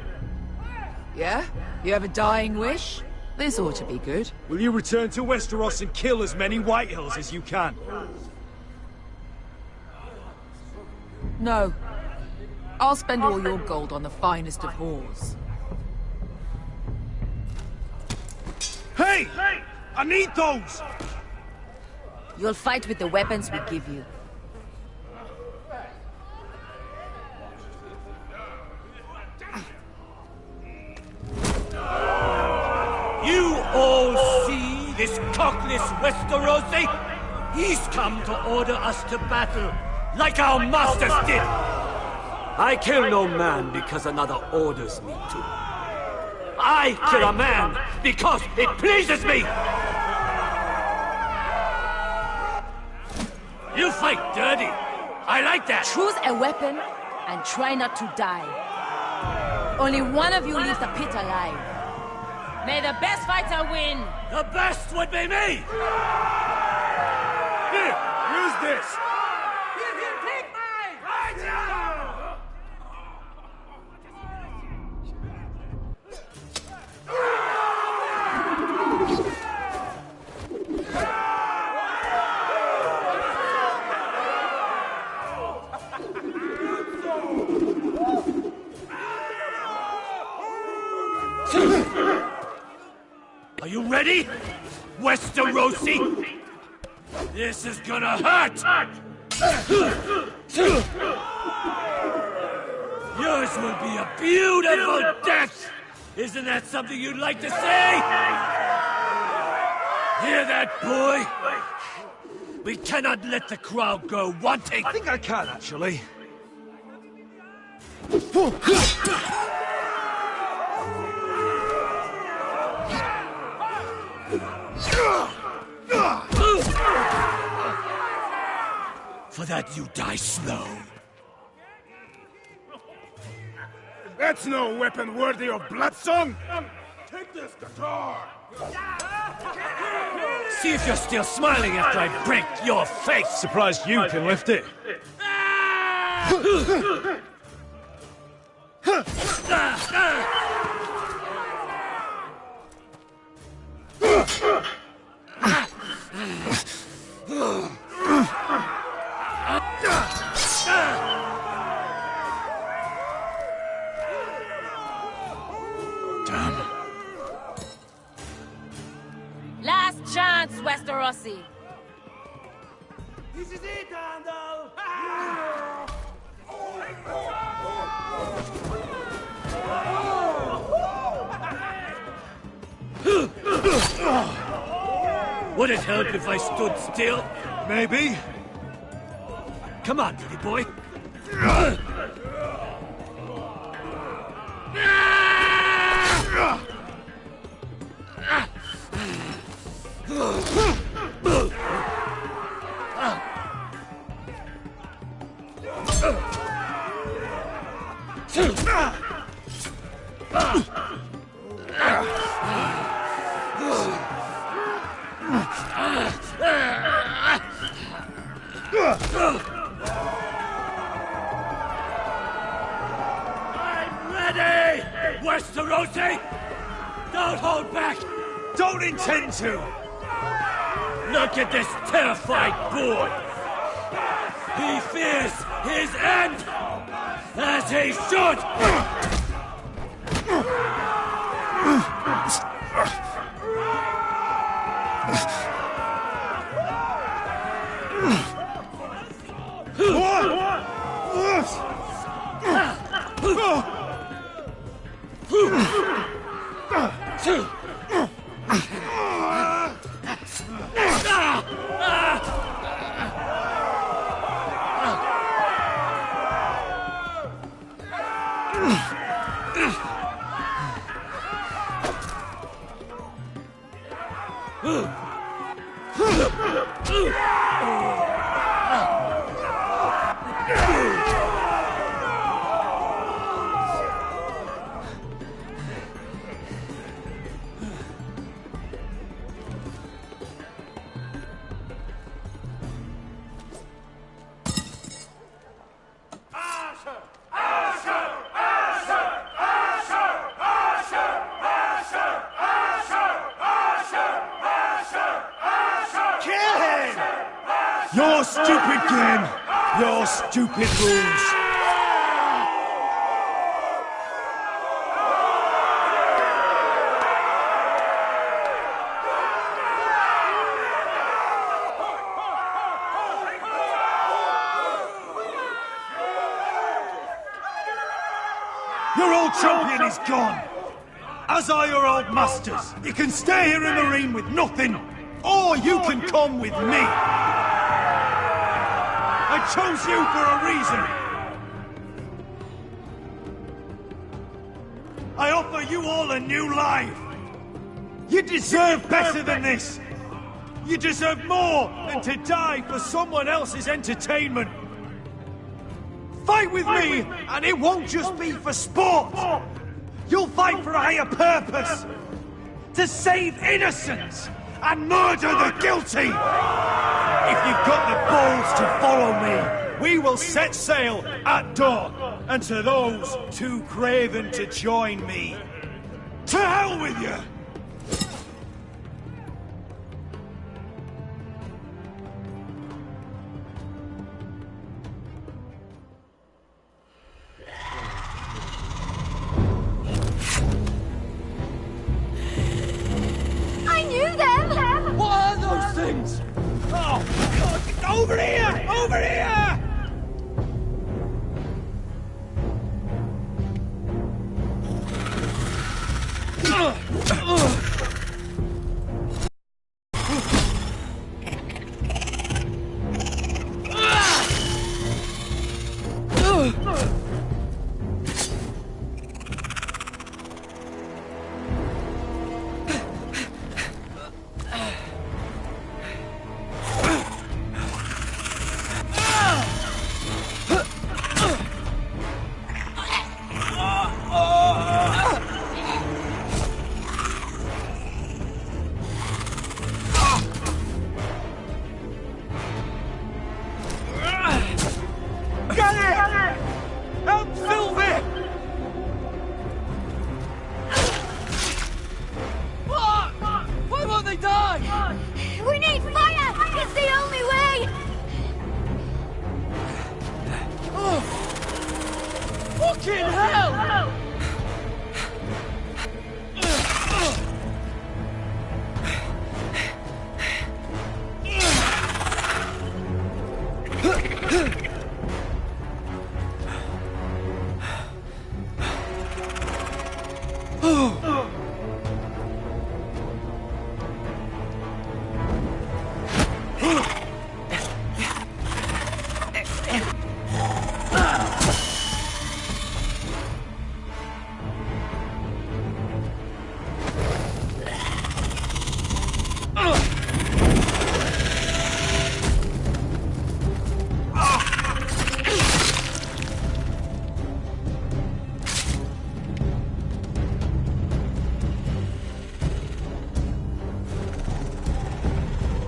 Yeah? You have a dying wish? This ought to be good. will you return to Westeros and kill as many Whitehills as you can? No. I'll spend all your gold on the finest of whores. Hey! I need those! You'll fight with the weapons we give you. You all see this cockless Westerosi? He's come to order us to battle, like our masters did! I kill no man because another orders me to. I kill a man because it pleases me! You fight dirty. I like that. Choose a weapon and try not to die. Only one of you leaves the pit alive. May the best fighter win. The best would be me! Here, use this. Here, take mine! Right now! Are you ready, Westerosi? This is gonna hurt! Yours will be a beautiful death! Isn't that something you'd like to say? Hear that, boy? We cannot let the crowd go wanting! I think I can, actually. For that you die slow. That's no weapon worthy of Bloodsong! Take this guitar! See if you're still smiling after I break your face! Surprised you can lift it. Last chance, Westerosi. This is it, Andal! Would it help if I stood still? Maybe. Come on, pretty boy. I'm ready! Westerosi! Don't hold back! Don't intend to! Look at this terrified boy! He fears his end! As he should! Your stupid game! Your stupid rules! Your old champion is gone! As are your old masters! You can stay here in the ring with nothing, or you can come with me! I chose you for a reason! I offer you all a new life. You deserve better than this. You deserve more than to die for someone else's entertainment. Fight with me, and it won't just be for sport. You'll fight for a higher purpose. To save innocents and murder the guilty. If you've got the balls to follow me, we will set sail at dawn. And to those too craven to join me, to hell with you! I knew them! What are those things? Oh, God, over here! Over here! We need fire! It's the only way! Fucking hell!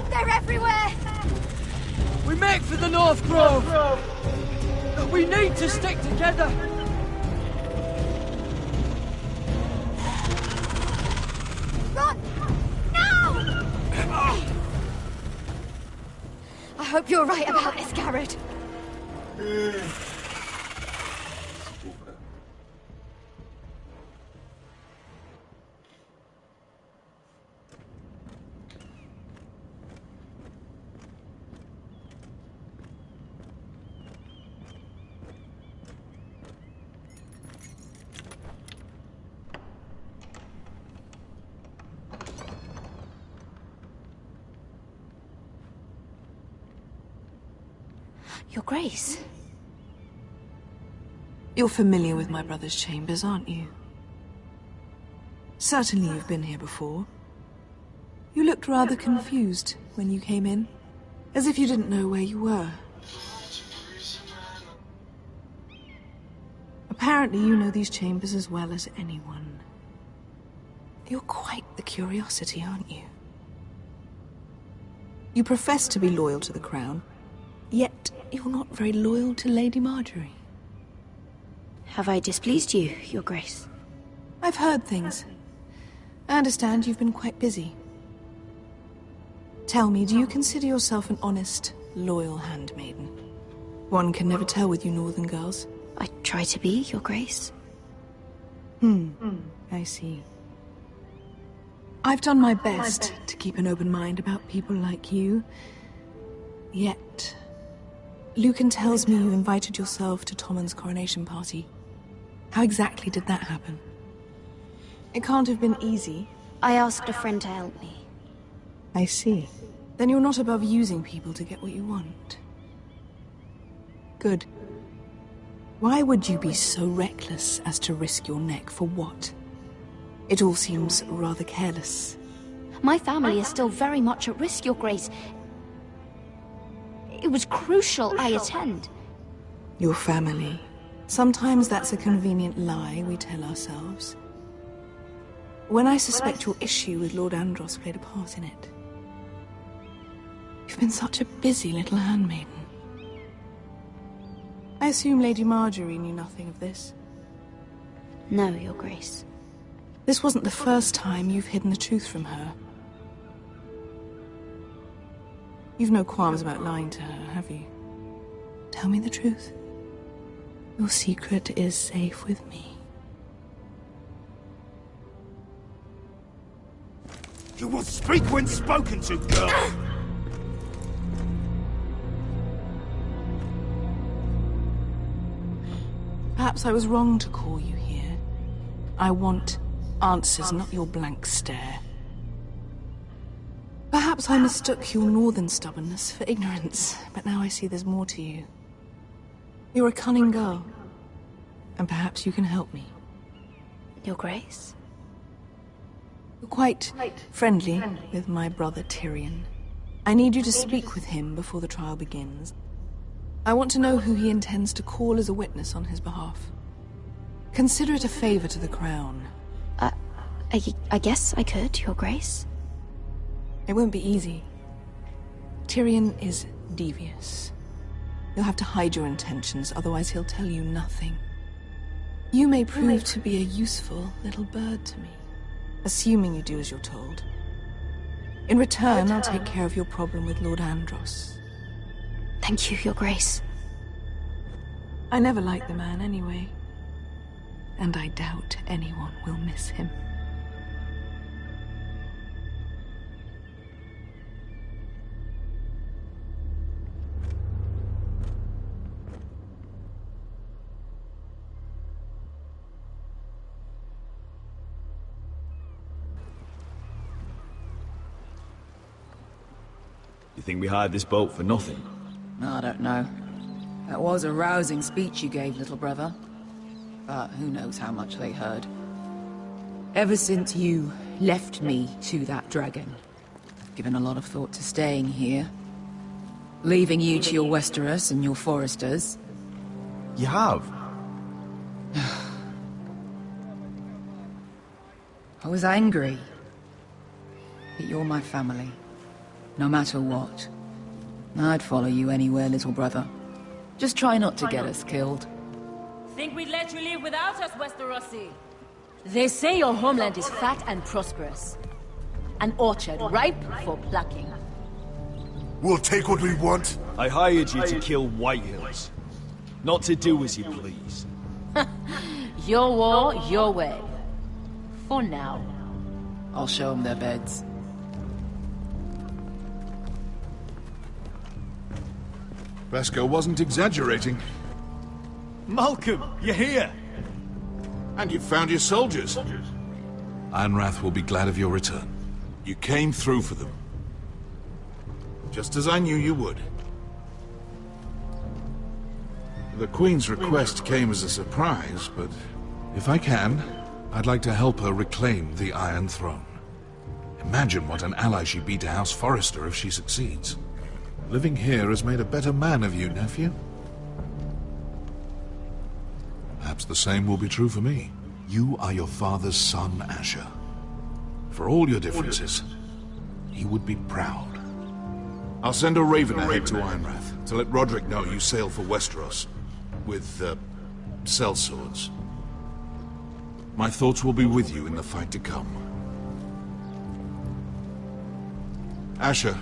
They're everywhere! We make for the North Grove! But we need to stick together! Run! No! I hope you're right about this, Garrett. Your Grace. You're familiar with my brother's chambers, aren't you? Certainly you've been here before. You looked rather confused when you came in, as if you didn't know where you were. Apparently you know these chambers as well as anyone. You're quite the curiosity, aren't you? You profess to be loyal to the crown, yet you're not very loyal to Lady Marjorie. Have I displeased you, Your Grace? I've heard things. I understand you've been quite busy. Tell me, do you consider yourself an honest, loyal handmaiden? One can never tell with you northern girls. I try to be, Your Grace. I see. I've done my best to keep an open mind about people like you. Yet, Lucan tells me you invited yourself to Tommen's coronation party. How exactly did that happen? It can't have been easy. I asked a friend to help me. I see. Then you're not above using people to get what you want. Good. Why would you be so reckless as to risk your neck for what? It all seems rather careless. My family is still very much at risk, Your Grace. It was crucial I attend. Your family. Sometimes that's a convenient lie we tell ourselves. When I suspect your issue with Lord Andros played a part in it. You've been such a busy little handmaiden. I assume Lady Marjorie knew nothing of this? No, Your Grace. This wasn't the first time you've hidden the truth from her. You've no qualms about lying to her, have you? Tell me the truth. Your secret is safe with me. You will speak when spoken to, girl! Perhaps I was wrong to call you here. I want answers, not your blank stare. Perhaps I mistook your northern stubbornness for ignorance, but now I see there's more to you. You're a cunning girl, and perhaps you can help me. Your Grace? You're quite friendly with my brother Tyrion. I need you to speak with him before the trial begins. I want to know who he intends to call as a witness on his behalf. Consider it a favor to the crown. I guess I could, Your Grace. It won't be easy. Tyrion is devious. You'll have to hide your intentions, otherwise he'll tell you nothing. You may prove to be a useful little bird to me, assuming you do as you're told. In return, I'll take care of your problem with Lord Andros. Thank you, Your Grace. I never liked the man anyway, and I doubt anyone will miss him. You think we hired this boat for nothing? I don't know. That was a rousing speech you gave, little brother. But who knows how much they heard. Ever since you left me to that dragon, I've given a lot of thought to staying here. Leaving you to your Westeros and your Foresters. You have? I was angry. But you're my family. No matter what. I'd follow you anywhere, little brother. Just try not to get us killed. Think we'd let you live without us, Westerosi? They say your homeland is fat and prosperous. An orchard ripe for plucking. We'll take what we want. I hired you to kill Whitehills. Not to do as you please. Your war, your way. For now. I'll show them their beds. Vasco wasn't exaggerating. Malcolm, you're here! And you've found your soldiers. Ironrath will be glad of your return. You came through for them. Just as I knew you would. The Queen's request came as a surprise, but if I can, I'd like to help her reclaim the Iron Throne. Imagine what an ally she'd be to House Forrester if she succeeds. Living here has made a better man of you, nephew. Perhaps the same will be true for me. You are your father's son, Asher. For all your differences, he would be proud. I'll send a raven ahead to Ironrath to let Roderick know you sail for Westeros with, sellswords. My thoughts will be with you in the fight to come. Asher.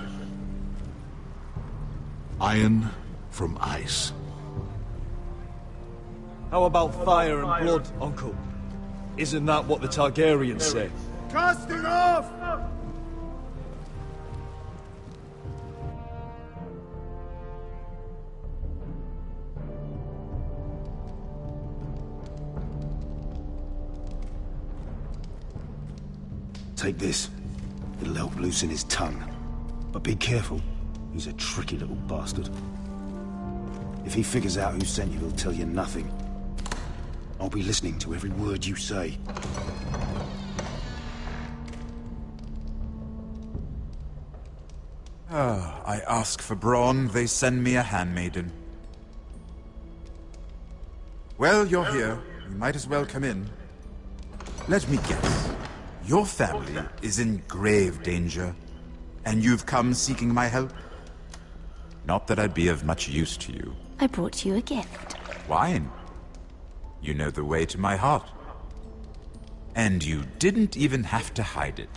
Iron from ice. How about fire and blood, Uncle? Isn't that what the Targaryens say? Casting off! Take this. It'll help loosen his tongue. But be careful. He's a tricky little bastard. If he figures out who sent you, he'll tell you nothing. I'll be listening to every word you say. I ask for brawn, they send me a handmaiden. Well, you're here. You might as well come in. Let me guess. Your family is in grave danger, and you've come seeking my help? Not that I'd be of much use to you. I brought you a gift. Wine. You know the way to my heart. And you didn't even have to hide it.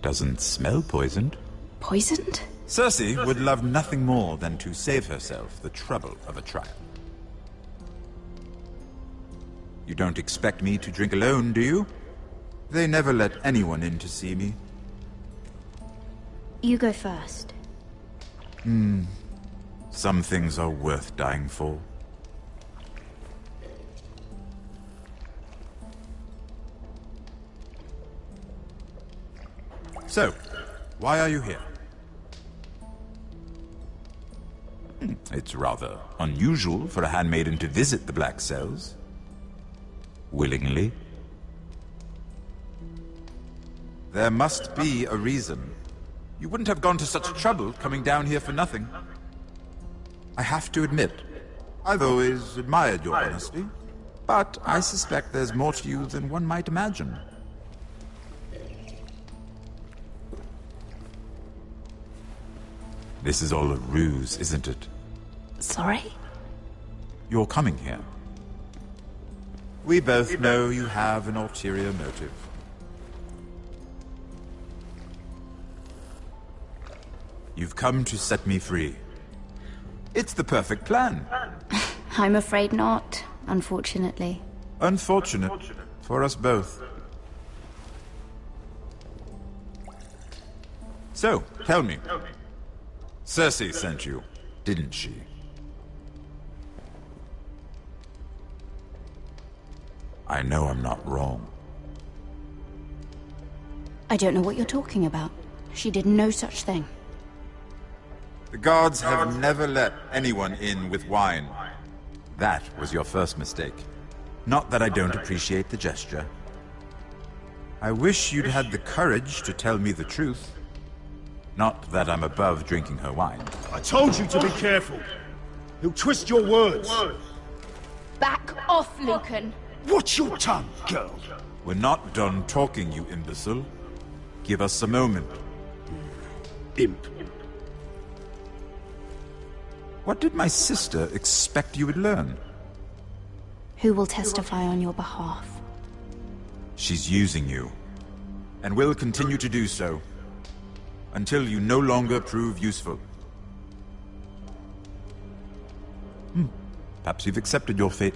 Doesn't smell poisoned. Poisoned? Cersei would love nothing more than to save herself the trouble of a trial. You don't expect me to drink alone, do you? They never let anyone in to see me. You go first. Some things are worth dying for. So, why are you here? It's rather unusual for a handmaiden to visit the Black Cells. Willingly. There must be a reason. You wouldn't have gone to such trouble coming down here for nothing. I have to admit, I've always admired your honesty, but I suspect there's more to you than one might imagine. This is all a ruse, isn't it? Sorry? You're coming here. We both know you have an ulterior motive. You've come to set me free. It's the perfect plan. I'm afraid not, unfortunately. Unfortunate for us both. So, tell me. Cersei sent you, didn't she? I know I'm not wrong. I don't know what you're talking about. She did no such thing. The guards have never let anyone in with wine. That was your first mistake. Not that I don't appreciate the gesture. I wish you'd had the courage to tell me the truth. Not that I'm above drinking her wine. I told you to be careful. He'll twist your words. Back off, Lucan. Watch your tongue, girl. We're not done talking, you imbecile. Give us a moment. Imp. What did my sister expect you would learn? Who will testify on your behalf? She's using you, and will continue to do so, until you no longer prove useful. Perhaps you've accepted your fate.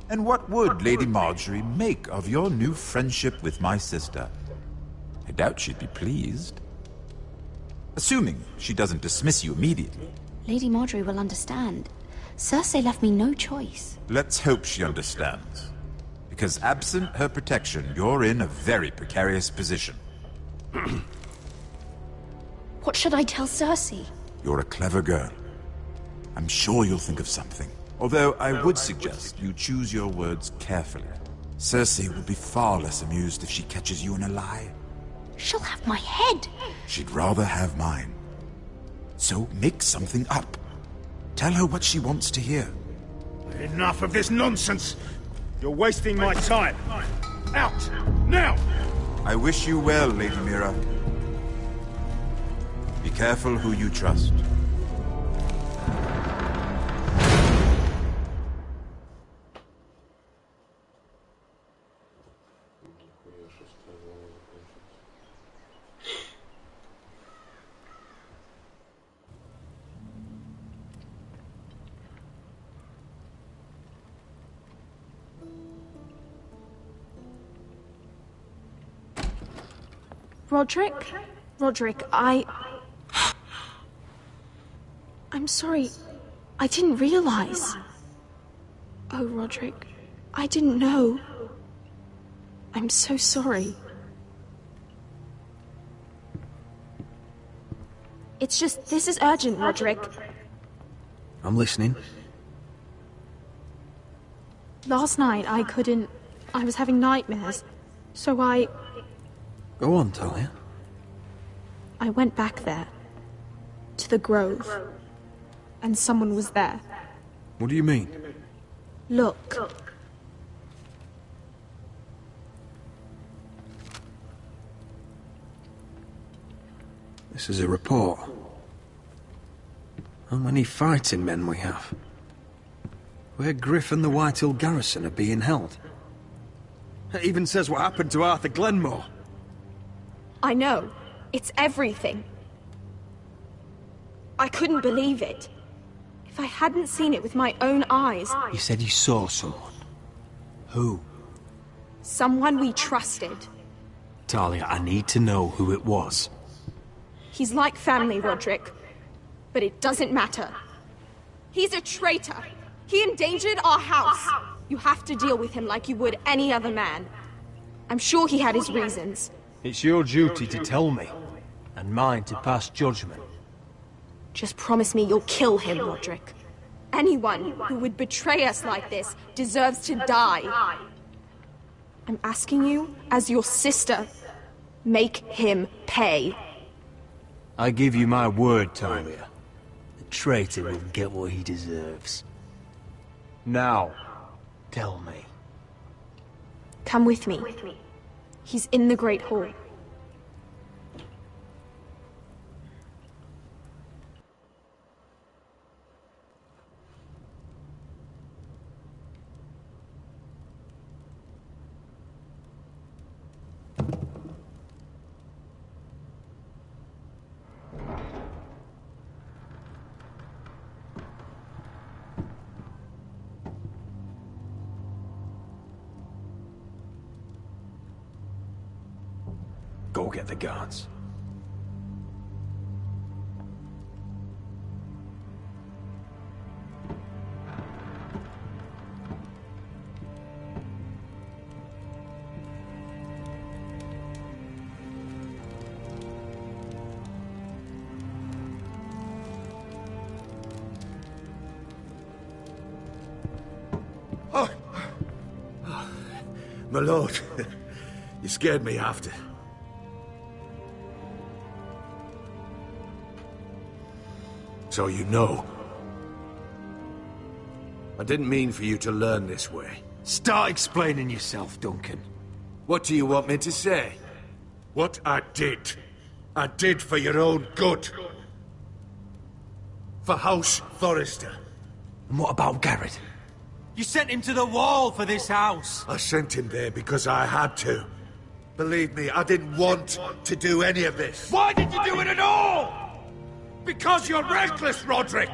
And what would Lady Marjorie make of your new friendship with my sister? I doubt she'd be pleased. Assuming she doesn't dismiss you immediately. Lady Marjorie will understand. Cersei left me no choice. Let's hope she understands. Because absent her protection, you're in a very precarious position. What should I tell Cersei? You're a clever girl. I'm sure you'll think of something. Although I would suggest you choose your words carefully. Cersei will be far less amused if she catches you in a lie. She'll have my head. She'd rather have mine. So make something up. Tell her what she wants to hear. Enough of this nonsense. You're wasting my time. Out! Now! I wish you well, Lady Mira. Be careful who you trust. Roderick, I'm sorry. I didn't realize. Oh, Roderick, I didn't know. I'm so sorry. It's just, this is urgent, Roderick. I'm listening. Last night, I was having nightmares. So Go on, Talia. I went back there. To the grove. And someone was there. What do you mean? Look. This is a report. How many fighting men we have? Where Griff and the Whitehill garrison are being held. It even says what happened to Arthur Glenmore. I know. It's everything. I couldn't believe it. If I hadn't seen it with my own eyes... You said you saw someone. Who? Someone we trusted. Talia, I need to know who it was. He's like family, Roderick. But it doesn't matter. He's a traitor. He endangered our house. You have to deal with him like you would any other man. I'm sure he had his reasons. It's your duty to tell me, and mine to pass judgment. Just promise me you'll kill him, Roderick. Anyone who would betray us like this deserves to die. I'm asking you, as your sister, make him pay. I give you my word, Talia. The traitor will get what he deserves. Now, tell me. Come with me. He's in the Great Hall. Go get the guards. My lord, you scared me after. So you know. I didn't mean for you to learn this way. Start explaining yourself, Duncan. What do you want me to say? What I did for your own good. For House Forrester. And what about Garrett? You sent him to the wall for this house. I sent him there because I had to. Believe me, I didn't want to do any of this. Why did you do it at all? Because you're reckless, Roderick!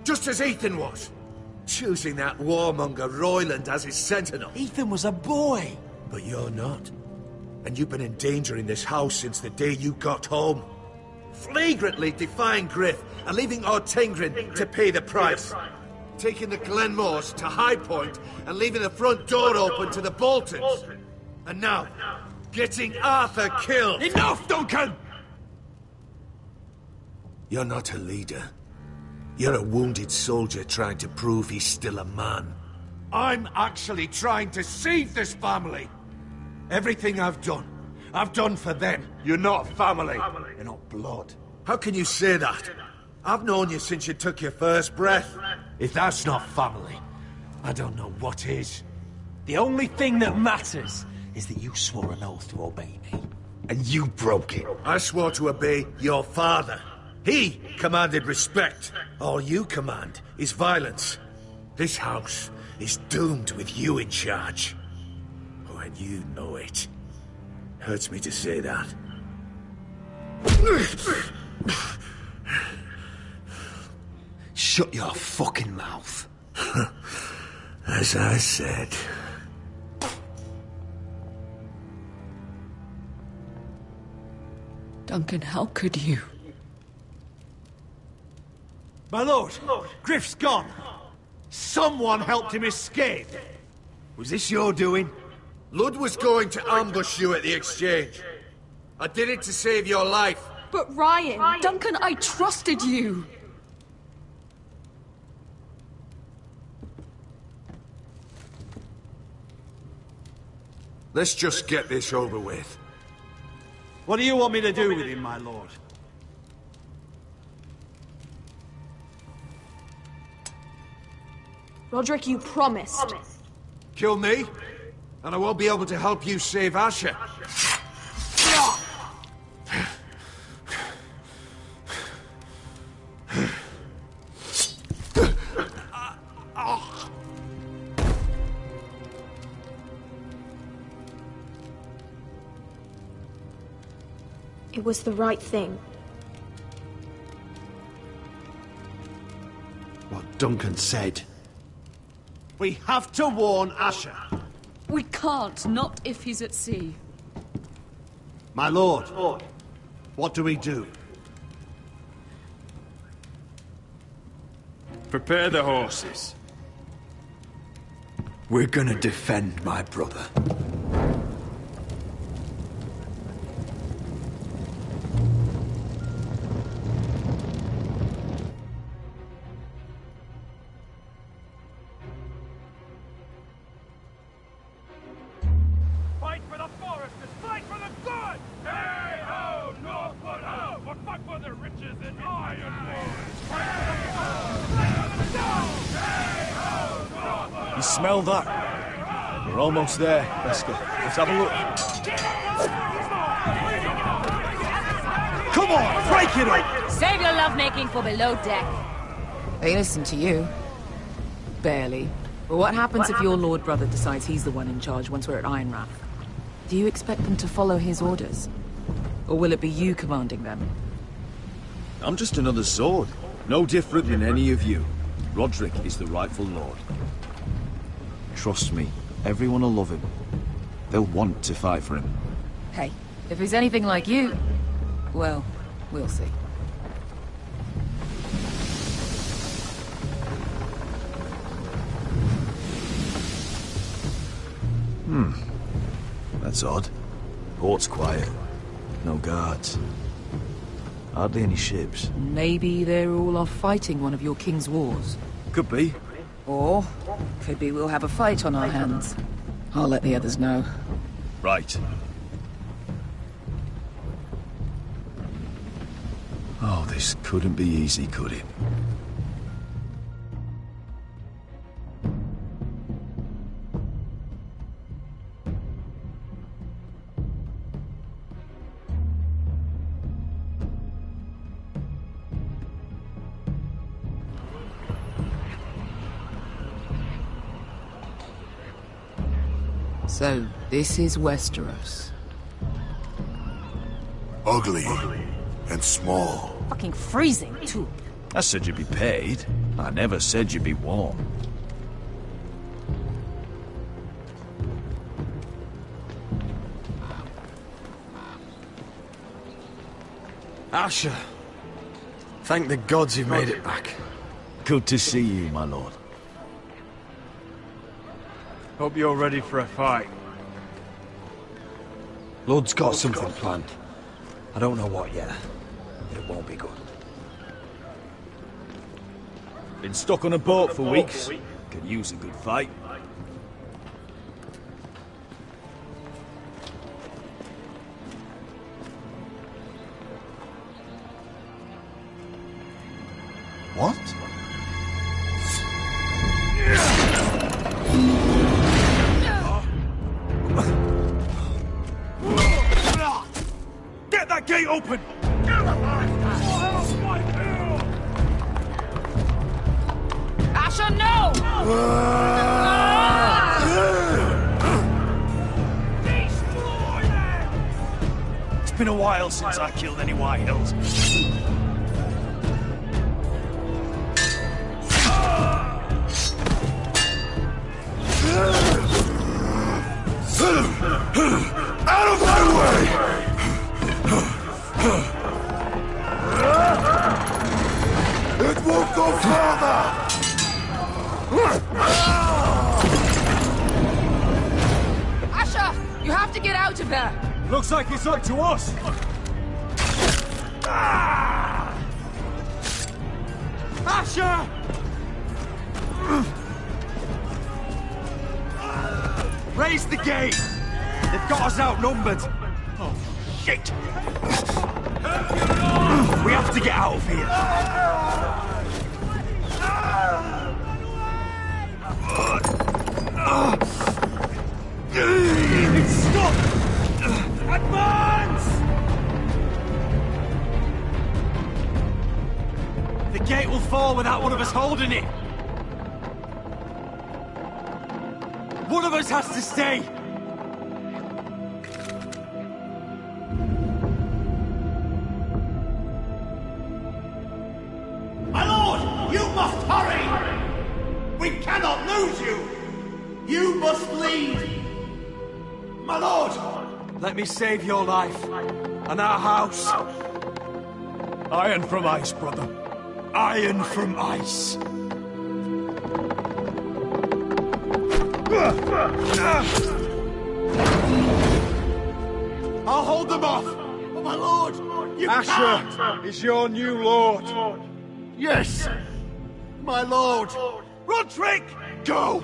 Just as Ethan was. Choosing that warmonger Royland as his sentinel. Ethan was a boy. But you're not. And you've been endangering this house since the day you got home. Flagrantly defying Griff and leaving Ortingrin to pay the price. Taking the Glenmores to High Point and leaving the front door open to the Boltons. And now, getting Arthur killed. Enough, Duncan! You're not a leader. You're a wounded soldier trying to prove he's still a man. I'm actually trying to save this family. Everything I've done for them. You're not family. You're not blood. How can you say that? I've known you since you took your first breath. If that's not family, I don't know what is. The only thing that matters is that you swore an oath to obey me. And you broke it. I swore to obey your father. He commanded respect. All you command is violence. This house is doomed with you in charge. Oh, and you know it. Hurts me to say that. Shut your fucking mouth. As I said. Duncan, how could you? My lord, Griff's gone. Someone helped him escape. Was this your doing? Lud was going to ambush you at the exchange. I did it to save your life, But Ryan... Duncan, I trusted you! Let's just get this over with. What do you want me to do with him, my lord? Roderick, you promised. Kill me, and I won't be able to help you save Asher. It was the right thing. What Duncan said. We have to warn Asher. We can't, not if he's at sea. My lord, what do we do? Prepare the horses. We're gonna defend my brother. Fight for the foresters! Fight for the good! Hey ho, Northwood ho! But fight for the riches in Ironwood! Fight for the hey ho, Northwood! You smell that? We're almost there, Wesker. Let's have a look. Come on, break it up! Save your lovemaking for below deck. They listen to you. Barely. But what happens if your lord brother decides he's the one in charge once we're at Ironrath? Do you expect them to follow his orders? Or will it be you commanding them? I'm just another sword. No different than any of you. Roderick is the rightful lord. Trust me, everyone will love him. They'll want to fight for him. Hey, if he's anything like you, well, we'll see. That's odd. Port's quiet. No guards. Hardly any ships. Maybe they're all off fighting one of your king's wars. Could be. Or, could be we'll have a fight on our hands. I'll let the others know. Right. Oh, this couldn't be easy, could it? So, this is Westeros. Ugly and small. Fucking freezing, too. I said you'd be paid. I never said you'd be warm. Asher, thank the gods you've made it back. Good to see you, my lord. Hope you're ready for a fight. Lord's got something planned. I don't know what yet. It won't be good. Been stuck on a boat for weeks. Could use a good fight. What? Get that gate open! Asher, no! It's been a while since I killed any White Hills. Out of my way! It won't go further! Asher! You have to get out of there! Looks like it's up to us. gate! They've got us outnumbered! Oh, shit! We have to get out of here! It's stuck! Advance! The gate will fall without one of us holding it! One of us has to stay! My lord, you must hurry! We cannot lose you! You must lead! My lord! Let me save your life, and our house. Iron from ice, brother. Iron from ice. I'll hold them off! But my lord, you Asher can't! is your new lord. Yes! My lord! Roderick! Go!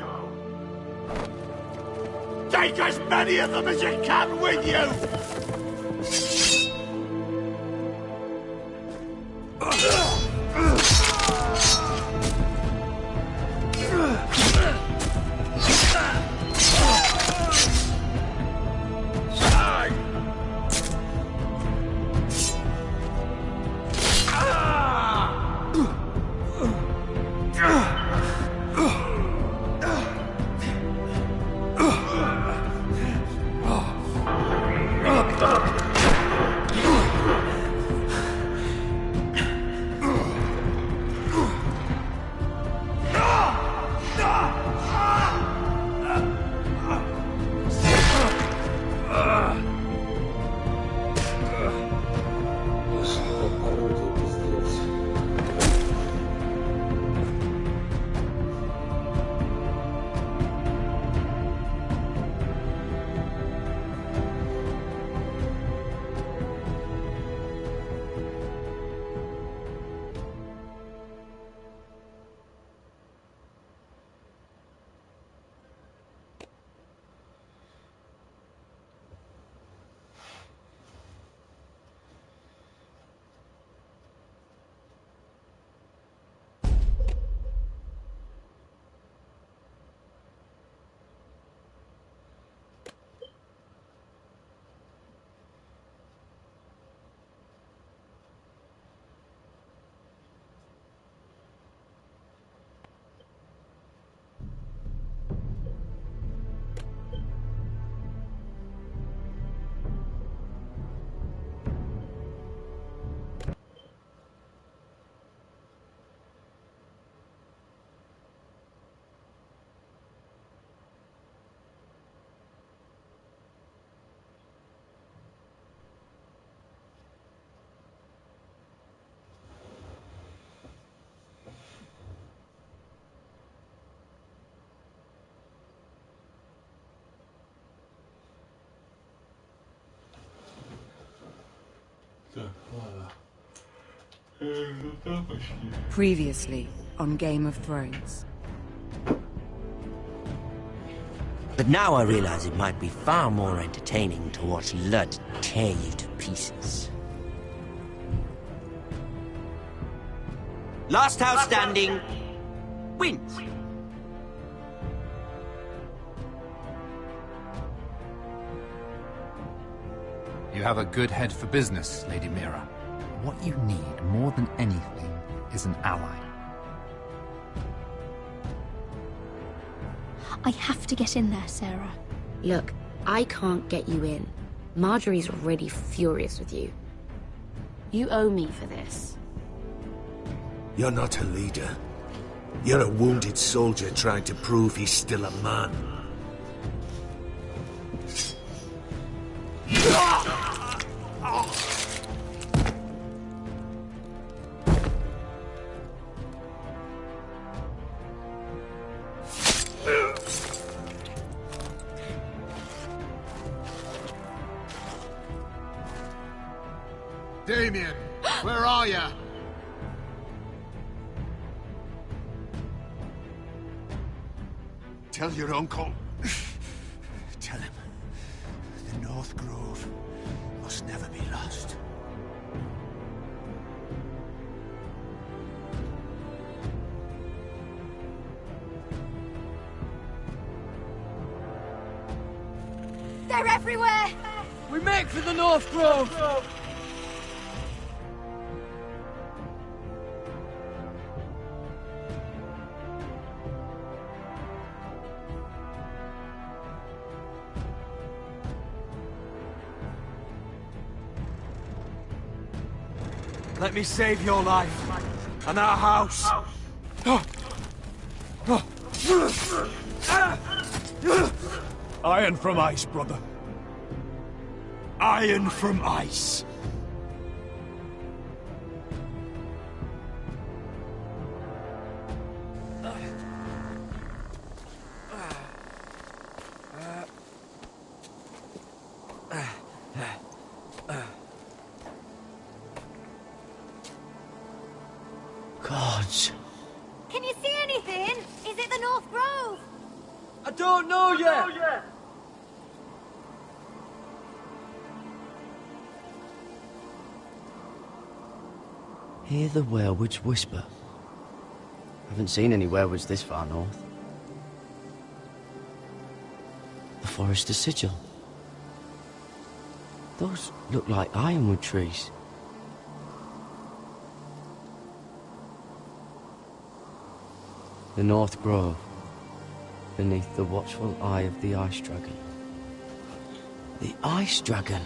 Take as many of them as you can with you! Previously on Game of Thrones. But now I realize it might be far more entertaining to watch Lud tear you to pieces. Last house standing wins. You have a good head for business, Lady Mira. What you need more than anything is an ally. I have to get in there, Sarah. Look, I can't get you in. Marjorie's already furious with you. You owe me for this. You're not a leader. You're a wounded soldier trying to prove he's still a man. Damien, where are you? Tell your uncle. Tell him. North Grove must never be lost. They're everywhere! We make for the North Grove! Let me save your life and our house. Iron from ice, brother. Iron from ice. Gods. Can you see anything? Is it the North Grove? I don't know yet! Hear the werewolves whisper. Haven't seen any werewolves this far north. The Forester's Sigil. Those look like ironwood trees. The North Grove, beneath the watchful eye of the Ice Dragon. The Ice Dragon?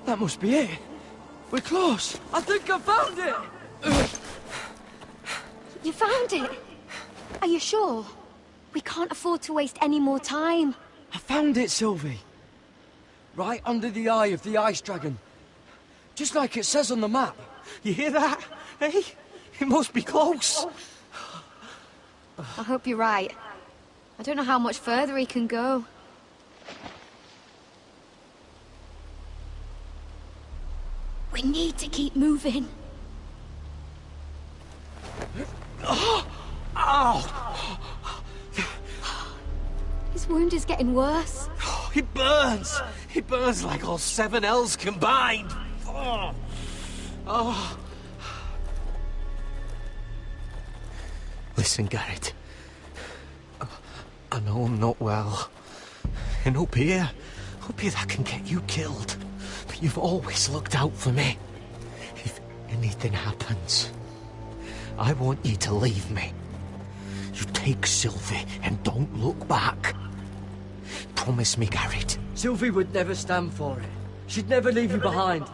That must be it. We're close. I think I found it! You found it? Are you sure? We can't afford to waste any more time. I found it, Sylvie. Right under the eye of the Ice Dragon. Just like it says on the map. You hear that? Hey? It must be close. I hope you're right. I don't know how much further he can go. We need to keep moving. Ow! His wound is getting worse. He burns! He burns like all 7 L's combined! Oh. Listen, Garrett. I know I'm not well. And up here that can get you killed. But you've always looked out for me. If anything happens, I want you to leave me. You take Sylvie and don't look back. Promise me, Garrett. Sylvie would never stand for it. She'd never leave you behind.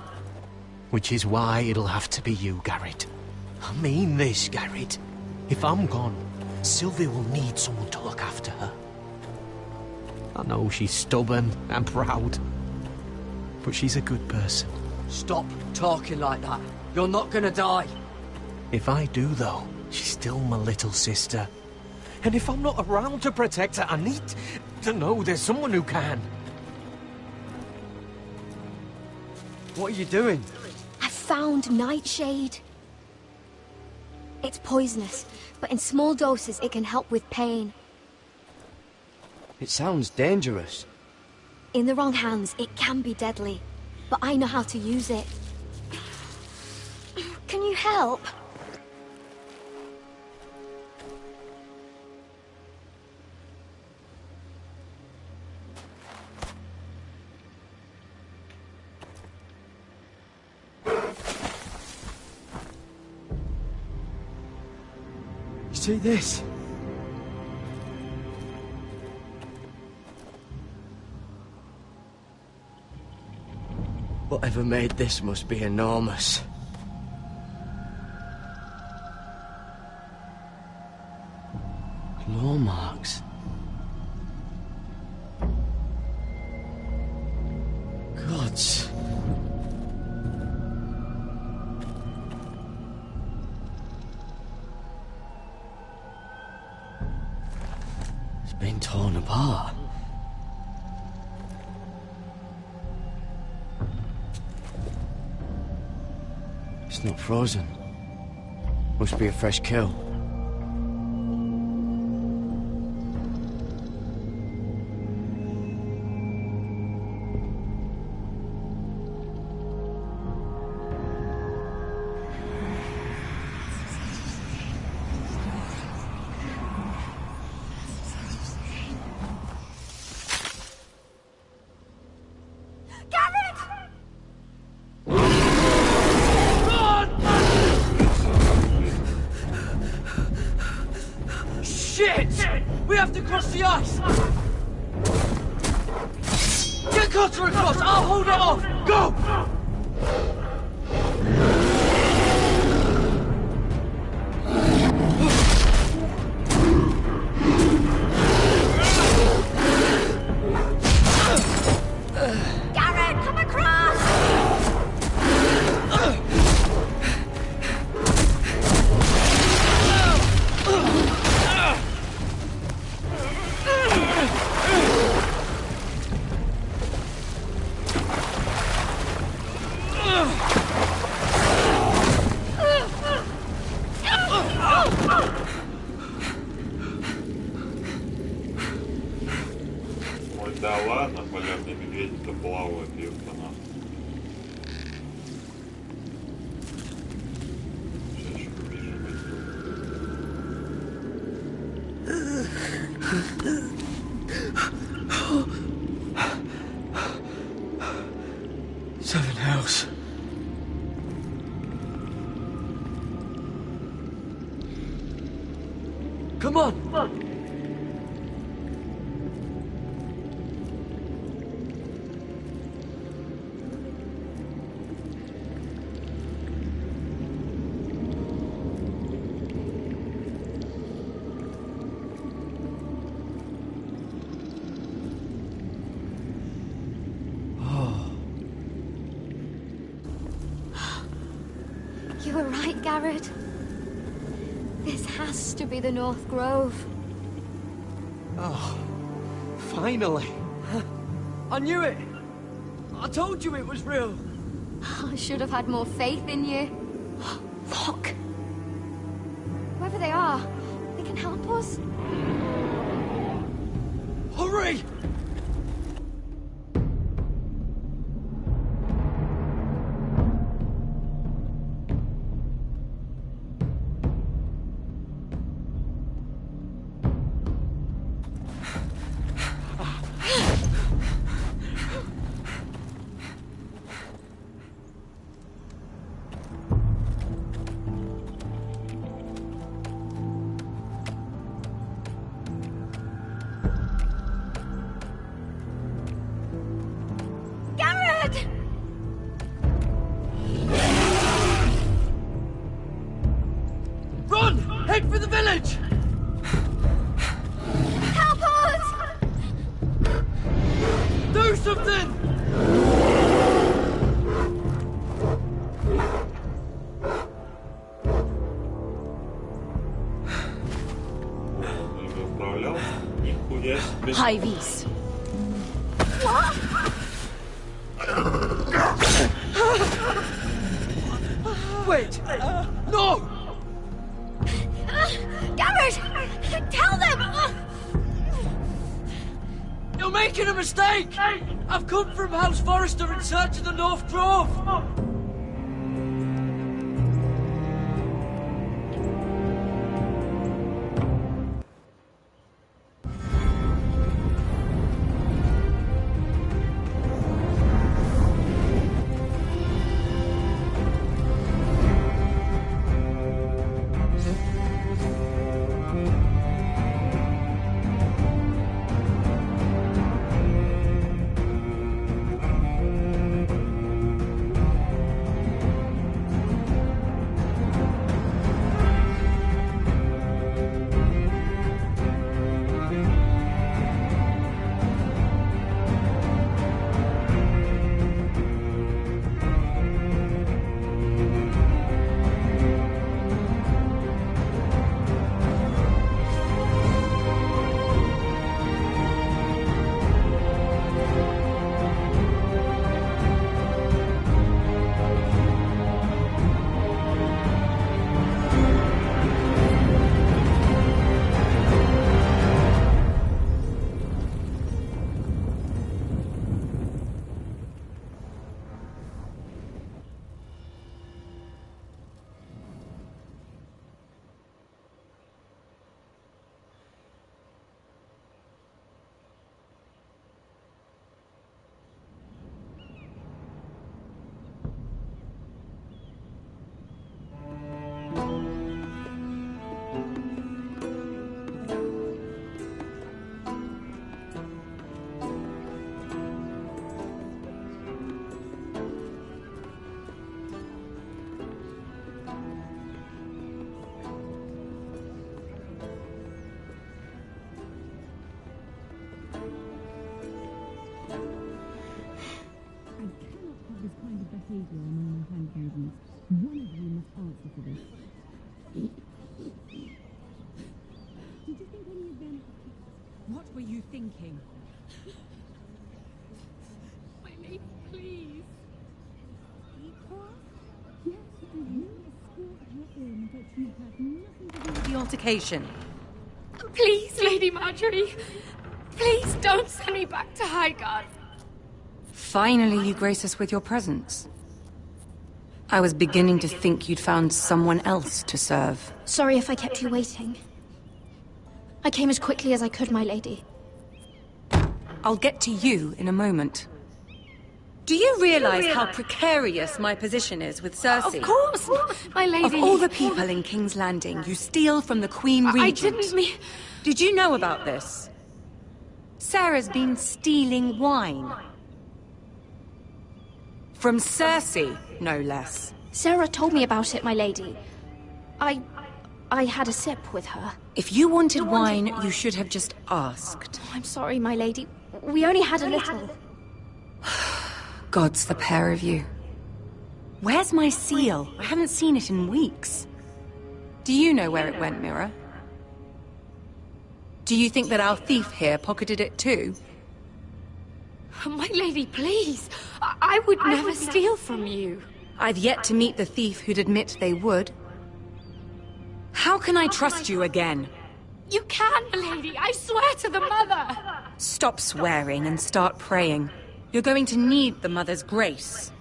Which is why it'll have to be you, Garrett. I mean this, Garrett. If I'm gone, Sylvie will need someone to look after her. I know she's stubborn and proud, but she's a good person. Stop talking like that. You're not gonna die. If I do, though, she's still my little sister. And if I'm not around to protect her, I need to know there's someone who can. What are you doing? I found Nightshade. It's poisonous, but in small doses it can help with pain. It sounds dangerous. In the wrong hands, it can be deadly, but I know how to use it. Can you help? You see this? Whatever made this must be enormous. Claw marks. Gods. torn apart. It's not frozen. Must be a fresh kill. We have to cross the ice! Get Cutter across! I'll hold it off! Go! Garrett, come across! Ой, да ладно, полярный медведь-то плавает, ёпта-на. Сейчас еще побежим. 7 hells. Come on! You were right, Garrett. This has to be the North Grove. Oh, finally. I knew it. I told you it was real. I should have had more faith in you. Look. Whoever they are, they can help us. Hurry! Run! Head for the village! Help us! Do something! High vis. What? Wait! No! Garrett! Tell them! You're making a mistake! I've come from House Forrester in search of the North Grove! behavior among my handmaidens. One of you must answer for this. Did you think any of them... What were you thinking? My lady, please. Yes, and you escort her in, but you have nothing to do with The altercation. Please, Lady Marjorie. Please don't send me back to Highgarden. Finally, you grace us with your presence. I was beginning to think you'd found someone else to serve. Sorry if I kept you waiting. I came as quickly as I could, my lady. I'll get to you in a moment. Do you realize how precarious my position is with Cersei? Of course, my lady. Of all the people in King's Landing, you steal from the Queen Regent. I didn't mean... Did you know about this? Sarah's been stealing wine. From Cersei, no less. Sarah told me about it, my lady. I had a sip with her. If you wanted wine, you should have just asked. Oh, I'm sorry, my lady. We only had a little. Gods, the pair of you. Where's my seal? I haven't seen it in weeks. Do you know where it went, Mira? Do you think that our thief here pocketed it too? My lady, please. I would never steal from you. I've yet to meet the thief who'd admit they would. How can I trust you again? You can, lady. I swear to the mother. Stop swearing and start praying. You're going to need the mother's grace.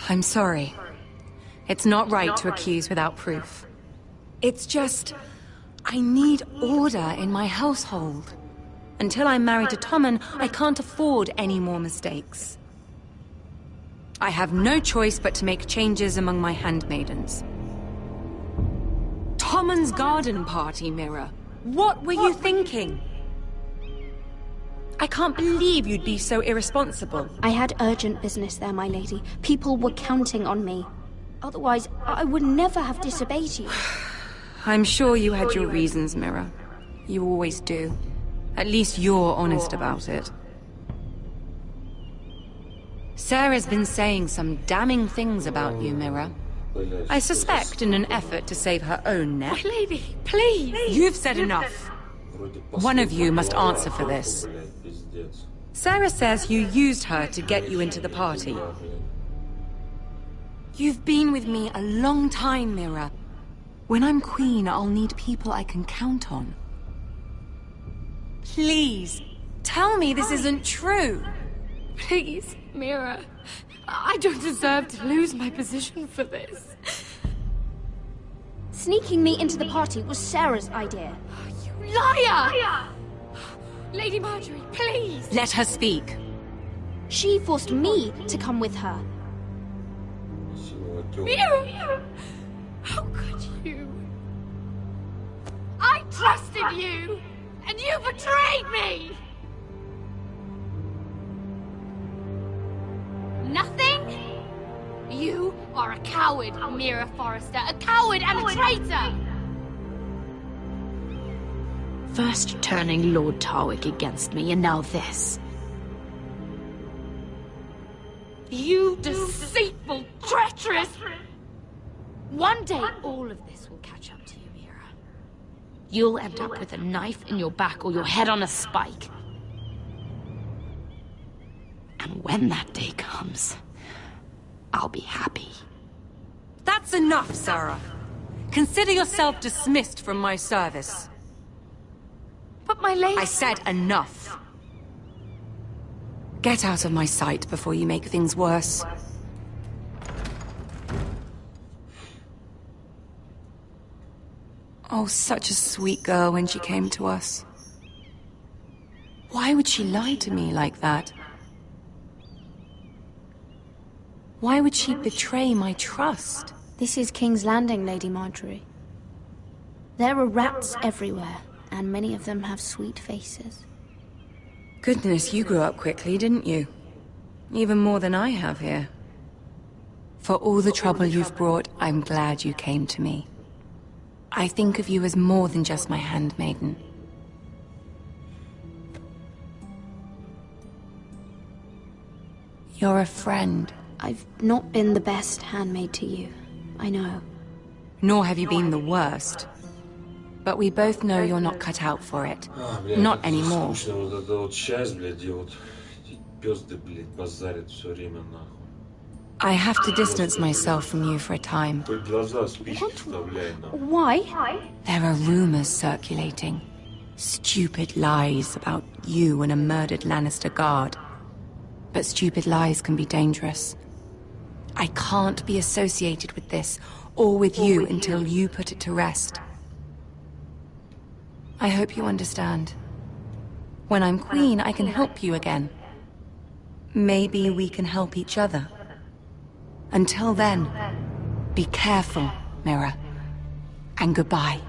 I'm sorry. It's not right to accuse without proof. It's just... I need order in my household. Until I'm married to Tommen, I can't afford any more mistakes. I have no choice but to make changes among my handmaidens. Tommen's garden party, Mira. What were you thinking? I can't believe you'd be so irresponsible. I had urgent business there, my lady. People were counting on me. Otherwise, I would never have disobeyed you. I'm sure you had your reasons, Mira. You always do. At least you're honest about it. Sarah's been saying some damning things about you, Mira. I suspect in an effort to save her own neck. My lady, please. You've said enough. One of you must answer for this. Sarah says you used her to get you into the party. You've been with me a long time, Mira. When I'm queen, I'll need people I can count on. Please, tell me this isn't true. Please, Mira. I don't deserve to lose my position for this. Sneaking me into the party was Sarah's idea. You liar! Lady Marjorie, please! Let her speak. She forced me to come with her. Mira! How could you? I trusted you, and you betrayed me! Nothing? You are a coward, Mira Forrester. A coward and a traitor! First turning Lord Tarwick against me, and now this. You deceitful, treacherous... One day, all of this will catch up to you, Mira. You'll end up with a knife in your back or your head on a spike. And when that day comes, I'll be happy. That's enough, Sarah. Consider yourself dismissed from my service. But my lady... I said enough. Get out of my sight before you make things worse. Oh, such a sweet girl when she came to us. Why would she lie to me like that? Why would she betray my trust? This is King's Landing, Lady Marjorie. There are rats everywhere, and many of them have sweet faces. Goodness, you grew up quickly, didn't you? Even more than I have here. For all the trouble you've brought, I'm glad you came to me. I think of you as more than just my handmaiden. You're a friend I've not been the best handmaid to you. I know. Nor have you been the worst. But we both know you're not cut out for it. Not anymore. Вот эта вот часть, блядь, где вот эти пёзды, блядь, базарят всё время, нахуй. I have to distance myself from you for a time. Хоть глаза спички вставляй, нахуй. Why? There are rumors circulating. Stupid lies about you and a murdered Lannister guard. But stupid lies can be dangerous. I can't be associated with this, or with you, until you put it to rest. I hope you understand. When I'm queen, I can help you again. Maybe we can help each other. Until then, be careful, Mira. And goodbye.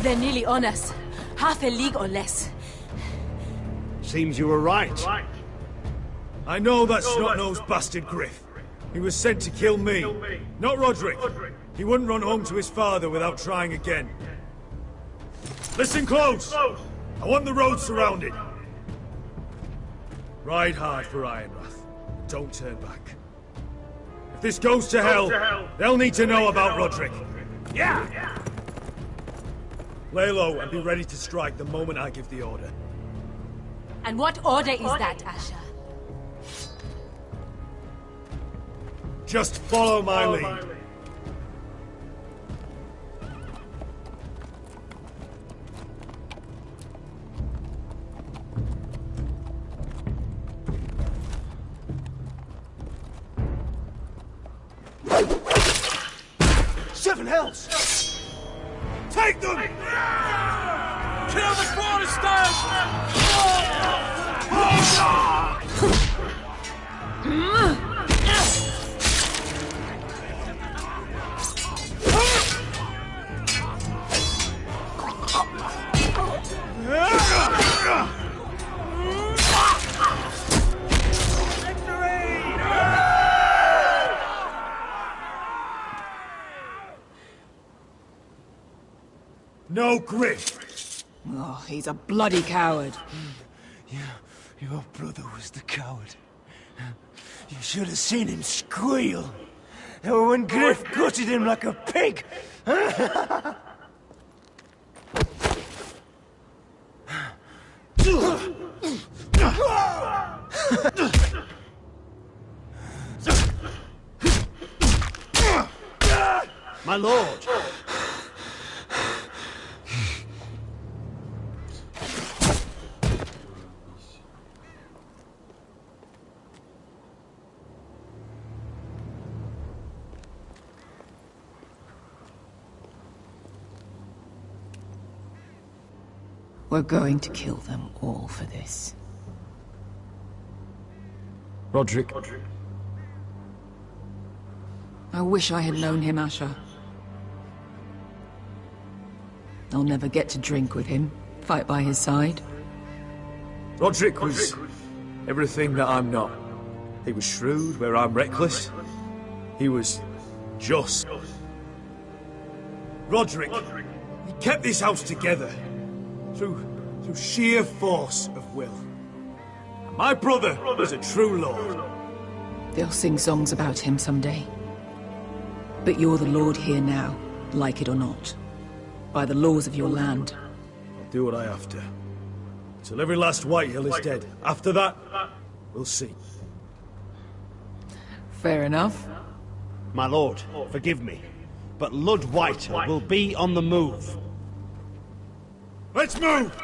They're nearly on us. Half a league or less. Seems you were right. I know that snot-nosed bastard Griff. He was sent to kill me, not Roderick. He wouldn't run home to his father without trying again. Listen close! I want the road surrounded. Ride hard for Ironrath. Don't turn back. If this goes to hell, they'll need to know about Roderick. Yeah! Lay low and be ready to strike the moment I give the order. And what order is that, Asher? Just follow my lead. Seven hells! Take them! Kill the foresters! No Griff! Oh, he's a bloody coward. Your brother was the coward. You should have seen him squeal. When Griff gutted him like a pig. My lord. We're going to kill them all for this. Roderick. I wish I had known him, Asher. I'll never get to drink with him, fight by his side. Roderick was everything that I'm not. He was shrewd where I'm reckless. He was just. Roderick, he kept this house together. Through sheer force of will. My brother was a true lord. They'll sing songs about him someday. But you're the lord here now, like it or not. By the laws of your land. I'll do what I have to. Till every last Whitehill is dead. After that, we'll see. Fair enough. My lord, forgive me, but Lud Whitehill will be on the move. Let's move!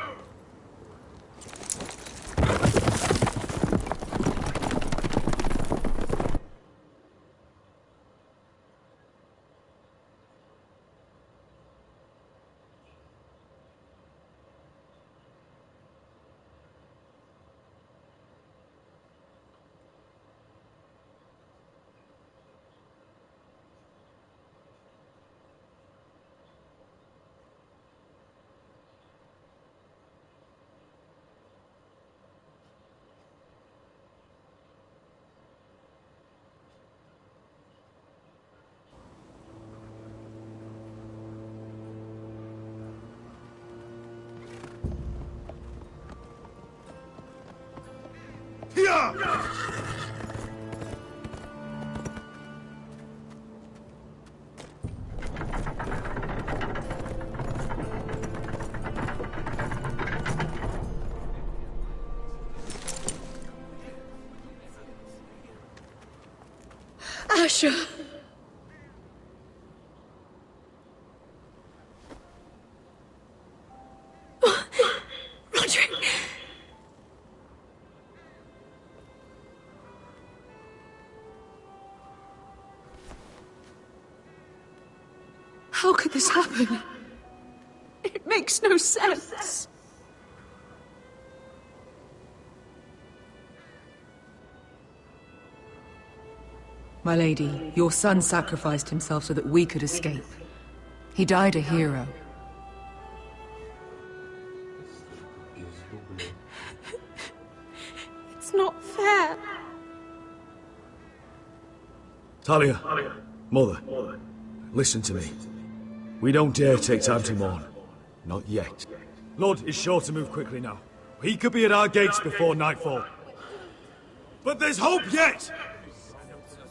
Asher! Roderick! How could this happen? It makes no sense. My lady, your son sacrificed himself so that we could escape. He died a hero. It's not fair. Talia, Mother, listen to me. We don't dare take time to mourn. Not yet. Lord is sure to move quickly now. He could be at our gates before nightfall. But there's hope yet!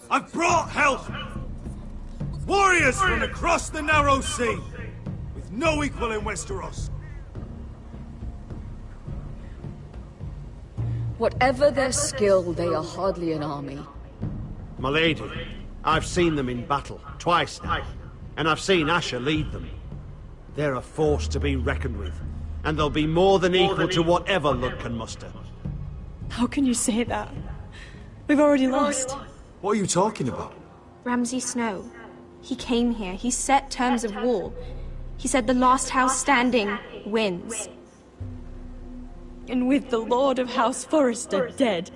I've brought help! Warriors from across the narrow sea, with no equal in Westeros. Whatever their skill, they are hardly an army. My lady, I've seen them in battle, twice now, and I've seen Asher lead them. They're a force to be reckoned with, and they'll be more than equal to whatever Lud can muster. How can you say that? We've already lost. What are you talking about? Ramsay Snow. He came here, he set terms of war. He said the last house standing wins. And with the Lord of House Forrester dead.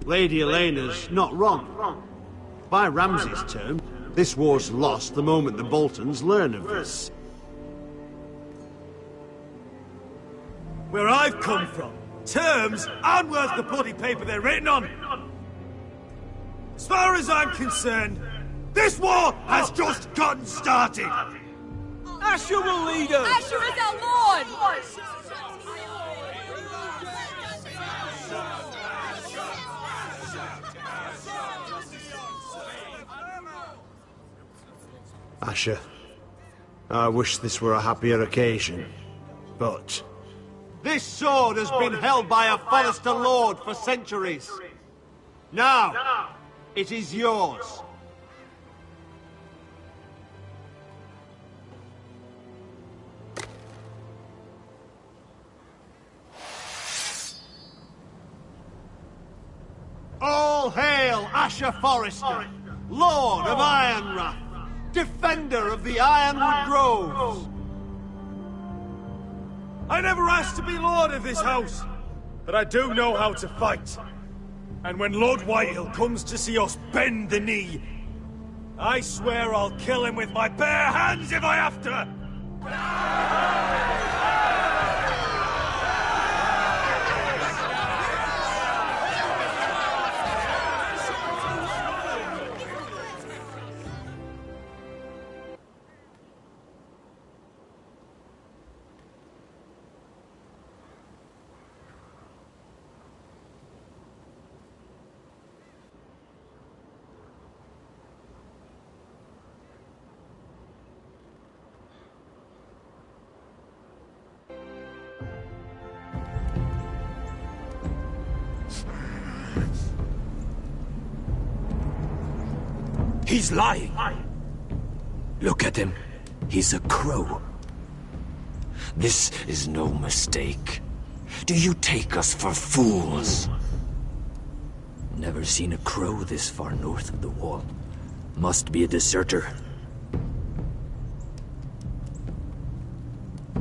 Lady Elena's not wrong. By Ramsay's term, this war's lost the moment the Boltons learn of this. Where I've come from, terms aren't worth the bloody paper they're written on. As far as I'm concerned, this war has just gotten started. Asher will lead us. Asher is our lord. Asher, I wish this were a happier occasion, but... This sword has been held by a Forrester Lord for centuries. Now, it is yours. All hail Asher Forrester, Lord of Ironrath, defender of the Ironwood Groves. I never asked to be lord of this house, but I do know how to fight. And when Lord Whitehill comes to see us bend the knee, I swear I'll kill him with my bare hands if I have to! He's lying. Look at him. He's a crow. This is no mistake. Do you take us for fools? Never seen a crow this far north of the wall. Must be a deserter.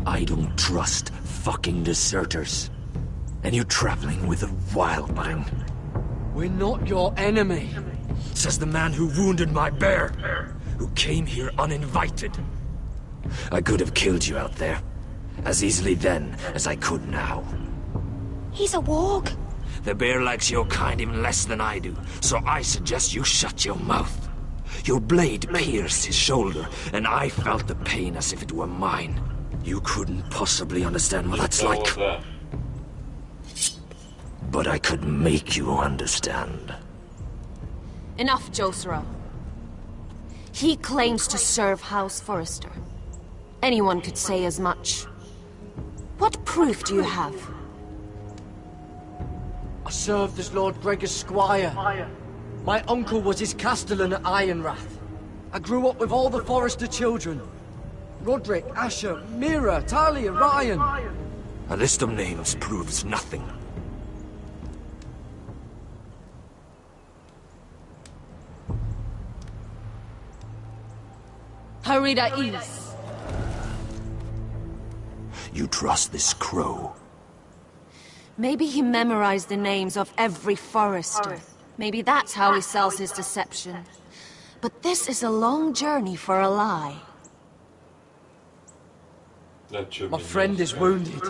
I don't trust fucking deserters. And you're traveling with a wildling. We're not your enemy, says the man who wounded my bear, who came here uninvited. I could have killed you out there, as easily then as I could now. He's a warg. The bear likes your kind even less than I do, so I suggest you shut your mouth. Your blade pierced his shoulder, and I felt the pain as if it were mine. You couldn't possibly understand what that's like. but I could make you understand. Enough, Josra. He claims to serve House Forrester. Anyone could say as much. What proof do you have? I served as Lord Gregor's squire. My uncle was his castellan at Ironrath. I grew up with all the Forrester children. Roderick, Asher, Mira, Talia, Ryan. A list of names proves nothing. Harida is. You trust this crow? Maybe he memorized the names of every Forrester. Maybe that's how he sells his deception. But this is a long journey for a lie. My friend is wounded.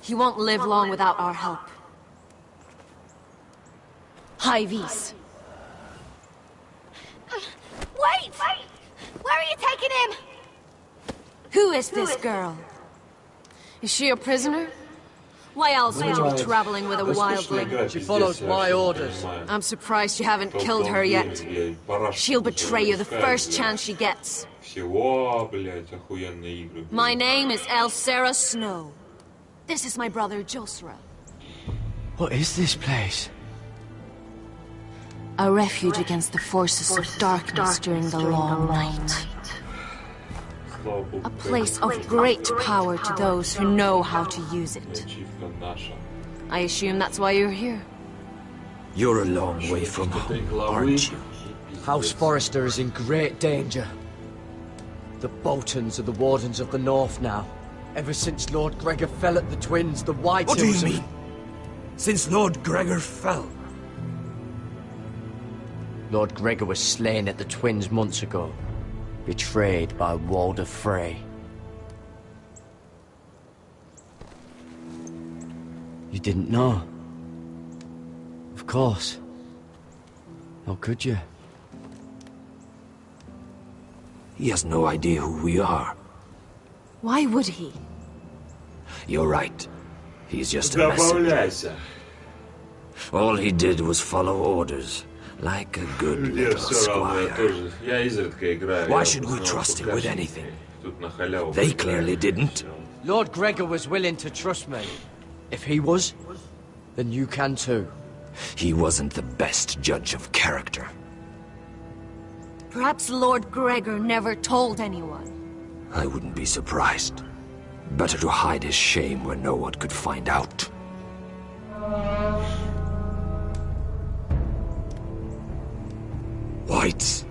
He won't live long without our help. High Vis. Wait! Where are you taking him? Who is this girl? Is she a prisoner? Why else would you be traveling with a wildling? She follows my orders. I'm surprised you haven't killed her yet. She'll betray you the first chance she gets. My name is Elsera Snow. This is my brother Josra. What is this place? A refuge against the forces of darkness during the long night. A place of great power to those who know how to use it. I assume that's why you're here. You're a long way from home, aren't you? House Forrester is in great danger. The Boltons are the Wardens of the North now. Ever since Lord Gregor fell at the Twins, the White What do you Hills mean? Since Lord Gregor fell? Lord Gregor was slain at the Twins months ago. Betrayed by Walder Frey. You didn't know? Of course. How could you? He has no idea who we are. Why would he? You're right. He's just a messenger. All he did was follow orders. Like a good little squire. Why should we trust him with anything? They clearly didn't. Lord Gregor was willing to trust me. If he was, then you can too. He wasn't the best judge of character. Perhaps Lord Gregor never told anyone. I wouldn't be surprised. Better to hide his shame where no one could find out. Whites.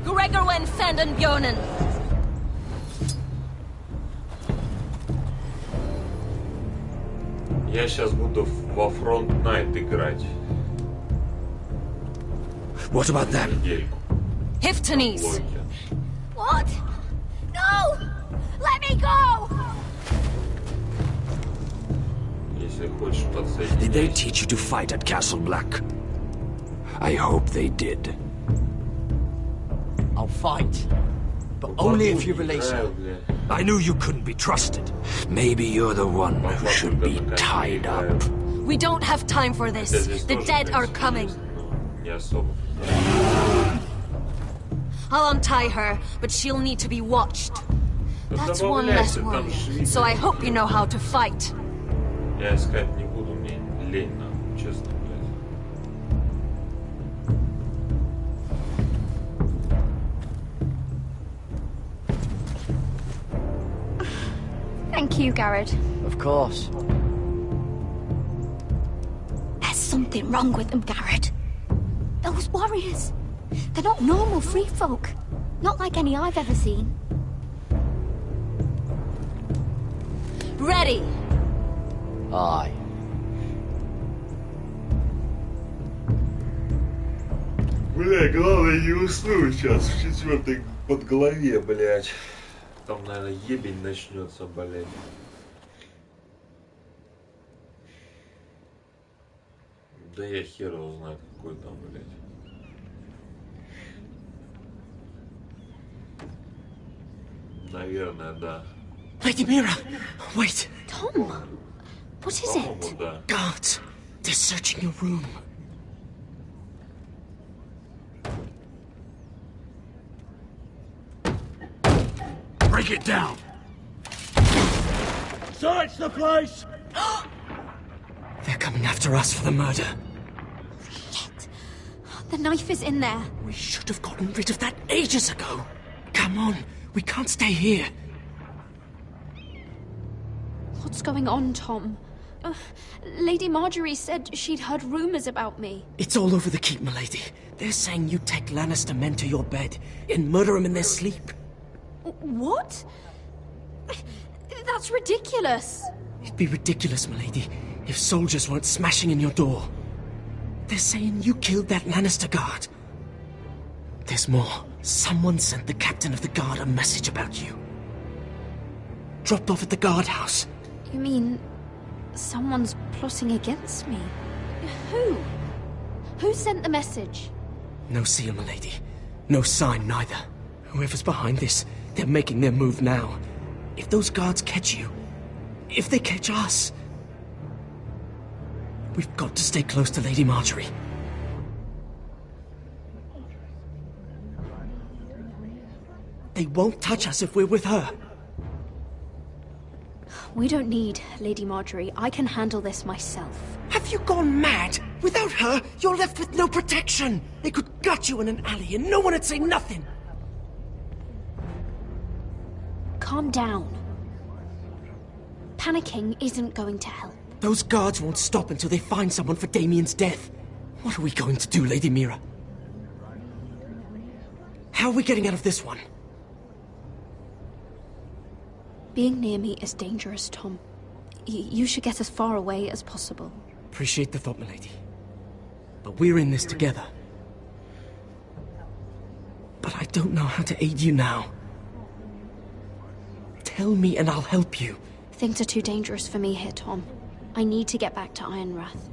Gregor went Fanden Björnen. Я сейчас буду во Front Night играть. What about them? Hiftanes. What? No! Let me go! Если хочешь подсоединять. Did they teach you to fight at Castle Black? I hope they did. I'll fight. But only if you release her. I knew you couldn't be trusted. Maybe you're the one who should be tied up. We don't have time for this. The dead are coming. I'll untie her, but she'll need to be watched. That's one less worry. So I hope you know how to fight. Я искать не буду, мне лень, честно, Thank you, Garrett. Of course. There's something wrong with them, Garrett. Those warriors. They're not normal free folk. Not like any I've ever seen. Ready! Aye. Бля, главное не уснуть сейчас в четвертой под голове, блядь. Там, наверное, ебень начнется, блядь. Да я хер его знает, какой там, блядь. Наверное, да. Lady Mira, wait. Tom, what is it? Да. Guards, they're searching your room. Break it down! Search the place! They're coming after us for the murder. Shit. The knife is in there. We should have gotten rid of that ages ago. Come on, we can't stay here. What's going on, Tom? Lady Marjorie said she'd heard rumors about me. It's all over the keep, milady. They're saying you take Lannister men to your bed and murder them in their sleep. What? That's ridiculous. It'd be ridiculous, milady, if soldiers weren't smashing in your door. They're saying you killed that Lannister guard. There's more. Someone sent the captain of the guard a message about you. Dropped off at the guardhouse. You mean someone's plotting against me? Who? Who sent the message? No seal, milady. No sign, neither. Whoever's behind this, they're making their move now. If those guards catch you, if they catch us, we've got to stay close to Lady Marjorie. They won't touch us if we're with her. We don't need Lady Marjorie. I can handle this myself. Have you gone mad? Without her, you're left with no protection. They could gut you in an alley and no one would say nothing. Calm down. Panicking isn't going to help. Those guards won't stop until they find someone for Damien's death. What are we going to do, Lady Mira? How are we getting out of this one? Being near me is dangerous, Tom. You should get as far away as possible. Appreciate the thought, milady. But we're in this together. But I don't know how to aid you now. Tell me and I'll help you. Things are too dangerous for me here, Tom. I need to get back to Ironrath.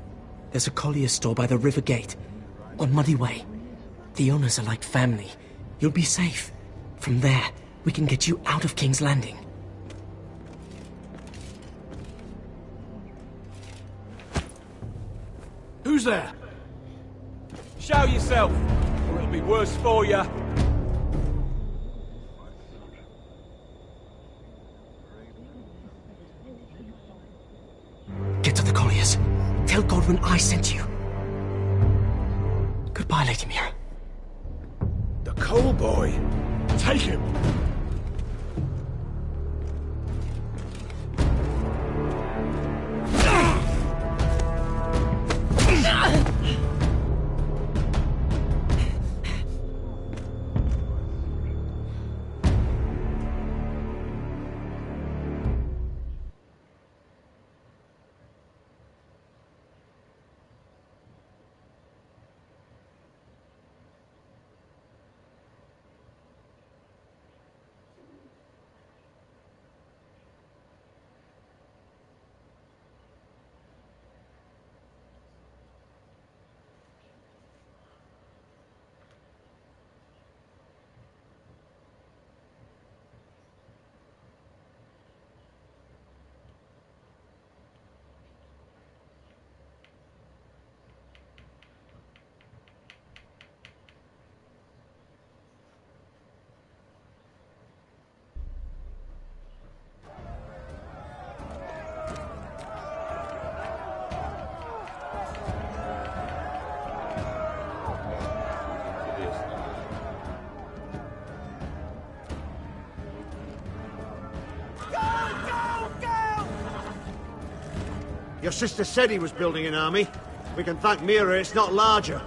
There's a collier store by the river gate, on Muddy Way. The owners are like family. You'll be safe. From there, we can get you out of King's Landing. Who's there? Show yourself, or it'll be worse for you. Get to the colliers. Tell Godwin I sent you. Goodbye, Lady Mira. The coal boy. Take him. Your sister said he was building an army. We can thank Mira it's not larger.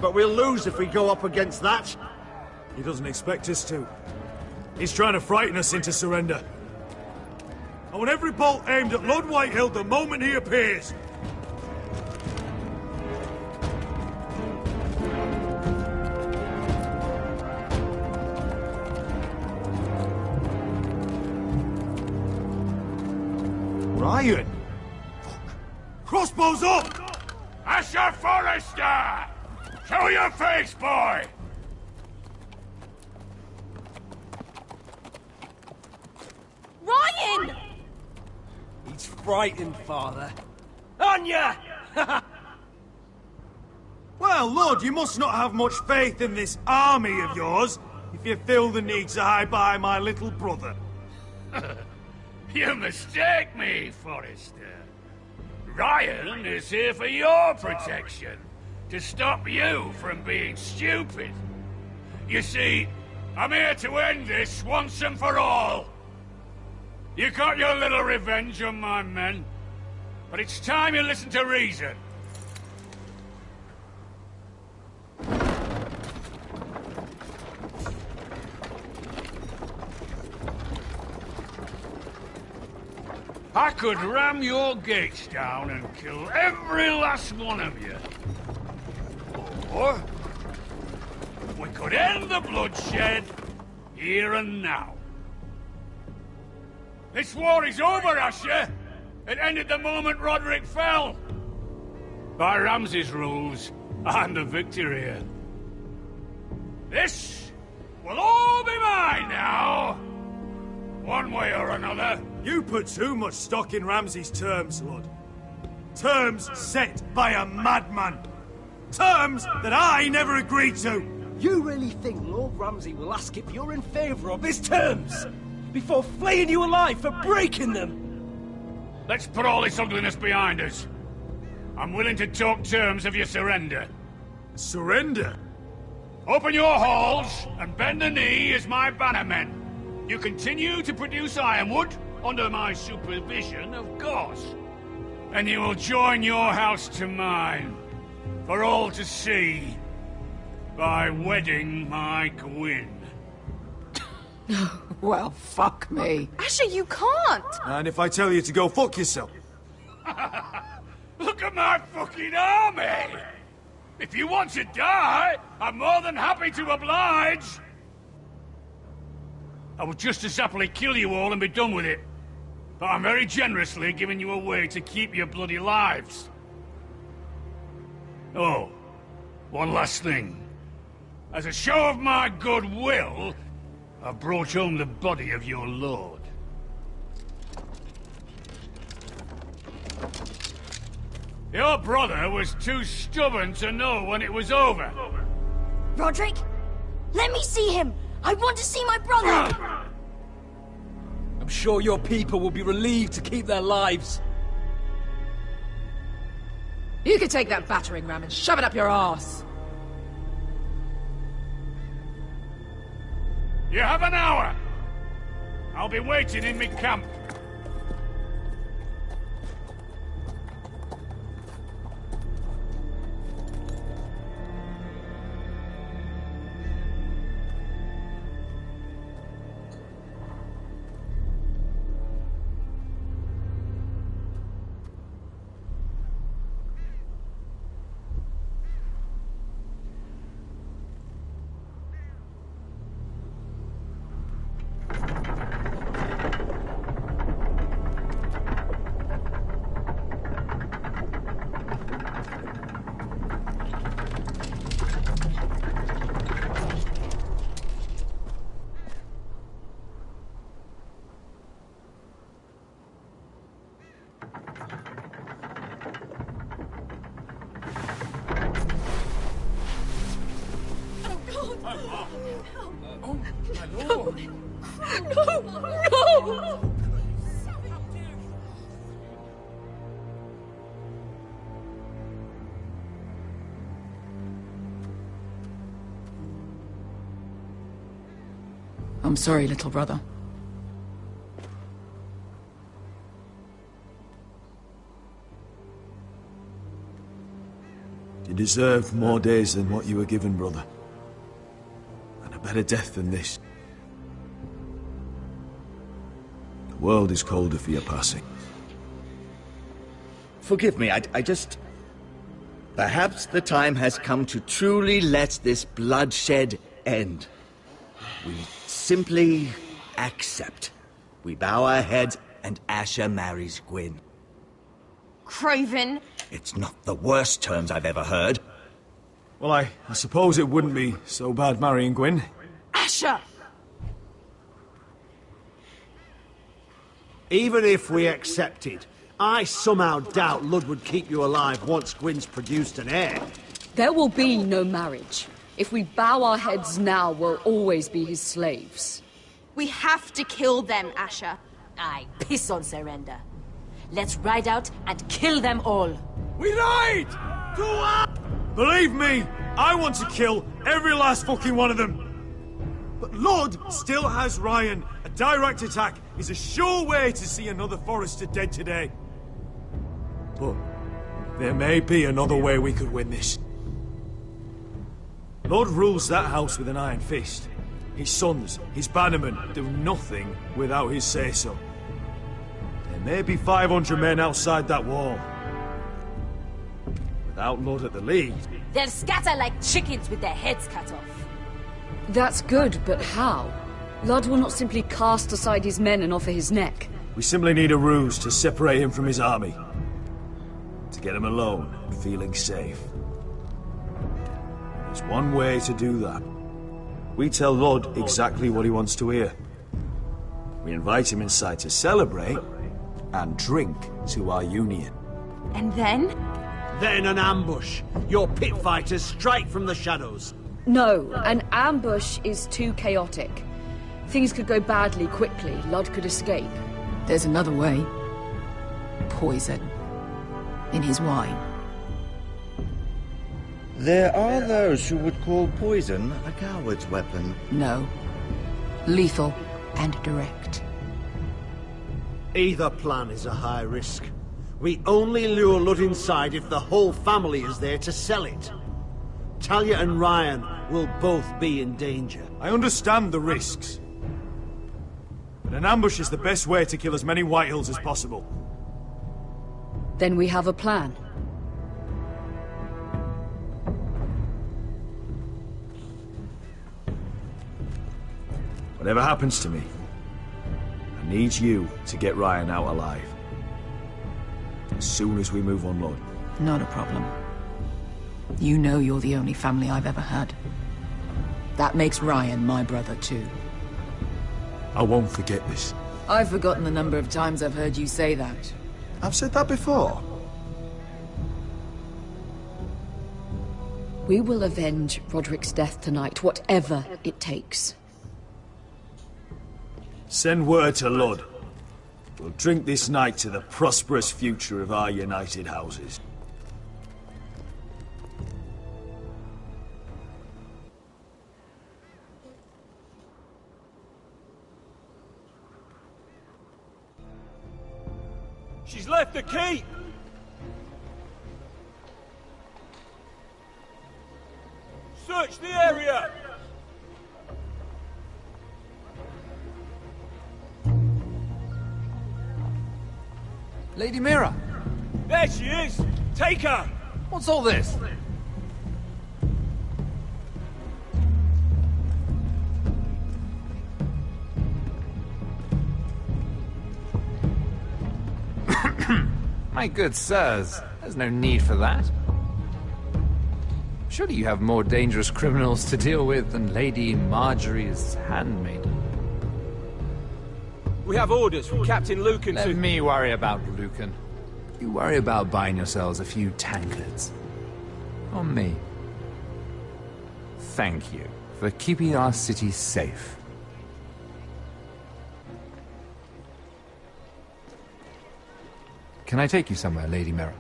But we'll lose if we go up against that. He doesn't expect us to. He's trying to frighten us into surrender. I want every bolt aimed at Lord Whitehill the moment he appears. Ryan! Crossbows up! Asher Forrester! Show your face, boy! frightened, Father. On ya! Well, Lord, you must not have much faith in this army of yours, if you feel the need to hide by my little brother. You mistake me, Forrester. Ryan is here for your protection, to stop you from being stupid. You see, I'm here to end this once and for all. You got your little revenge on my men, but it's time you listen to reason. I could ram your gates down and kill every last one of you. Or we could end the bloodshed here and now. This war is over, Asher. It ended the moment Roderick fell. By Ramsay's rules, I'm the victor here. This will all be mine now. One way or another. You put too much stock in Ramsay's terms, Lord. Terms set by a madman. Terms that I never agreed to. You really think Lord Ramsay will ask if you're in favor of his terms? Before flaying you alive for breaking them? Let's put all this ugliness behind us. I'm willing to talk terms of your surrender. Surrender? Open your halls and bend the knee as my bannermen. You continue to produce ironwood, under my supervision, of course. And you will join your house to mine, for all to see, by wedding my Gwyn. Well, fuck me. Asher, you can't! And if I tell you to go fuck yourself? Look at my fucking army! If you want to die, I'm more than happy to oblige. I would just as happily kill you all and be done with it. But I'm very generously giving you a way to keep your bloody lives. Oh, one last thing. As a show of my goodwill, I've brought home the body of your lord. Your brother was too stubborn to know when it was over. Roderick, let me see him! I want to see my brother! I'm sure your people will be relieved to keep their lives. You could take that battering ram and shove it up your arse. You have an hour. I'll be waiting in my camp. No! I'm sorry, little brother. You deserved more days than what you were given, brother. And a better death than this. The world is colder for your passing. Forgive me, I just... Perhaps the time has come to truly let this bloodshed end. We simply accept. We bow our heads and Asher marries Gwyn. Craven! It's not the worst terms I've ever heard. Well, I suppose it wouldn't be so bad marrying Gwyn. Asher! Even if we accepted, I somehow doubt Lud would keep you alive once Gwyn's produced an heir. There will be no marriage. If we bow our heads now, we'll always be his slaves. We have to kill them, Asher. Aye, piss on surrender. Let's ride out and kill them all. We ride! To what? Believe me, I want to kill every last fucking one of them. But Lud still has Ryan. A direct attack is a sure way to see another Forrester dead today. But there may be another way we could win this. Lud rules that house with an iron fist. His sons, his bannermen, do nothing without his say-so. There may be 500 men outside that wall. Without Lud at the lead... They'll scatter like chickens with their heads cut off. That's good, but how? Lud will not simply cast aside his men and offer his neck. We simply need a ruse to separate him from his army. To get him alone and feeling safe. There's one way to do that. We tell Lud exactly what he wants to hear. We invite him inside to celebrate and drink to our union. And then? Then an ambush. Your pit fighters strike from the shadows. No, an ambush is too chaotic. Things could go badly quickly. Lud could escape. There's another way. Poison. In his wine. There are those who would call poison a coward's weapon. No. Lethal and direct. Either plan is a high risk. We only lure Lud inside if the whole family is there to sell it. Talia and Ryan will both be in danger. I understand the risks. But an ambush is the best way to kill as many Whitehills as possible. Then we have a plan. Whatever happens to me, I need you to get Ryan out alive. As soon as we move on Lud. Not a problem. You know you're the only family I've ever had. That makes Ryan my brother too. I won't forget this. I've forgotten the number of times I've heard you say that. I've said that before. We will avenge Roderick's death tonight, whatever it takes. Send word to Lud. We'll drink this night to the prosperous future of our united houses. She's left the keep! Search the area! Lady Mira! There she is! Take her! What's all this? My good sirs, there's no need for that. Surely you have more dangerous criminals to deal with than Lady Marjorie's handmaiden. We have orders from Captain Lucan to... Let me worry about Lucan. You worry about buying yourselves a few tankards. On me. Thank you for keeping our city safe. Can I take you somewhere, Lady Mira?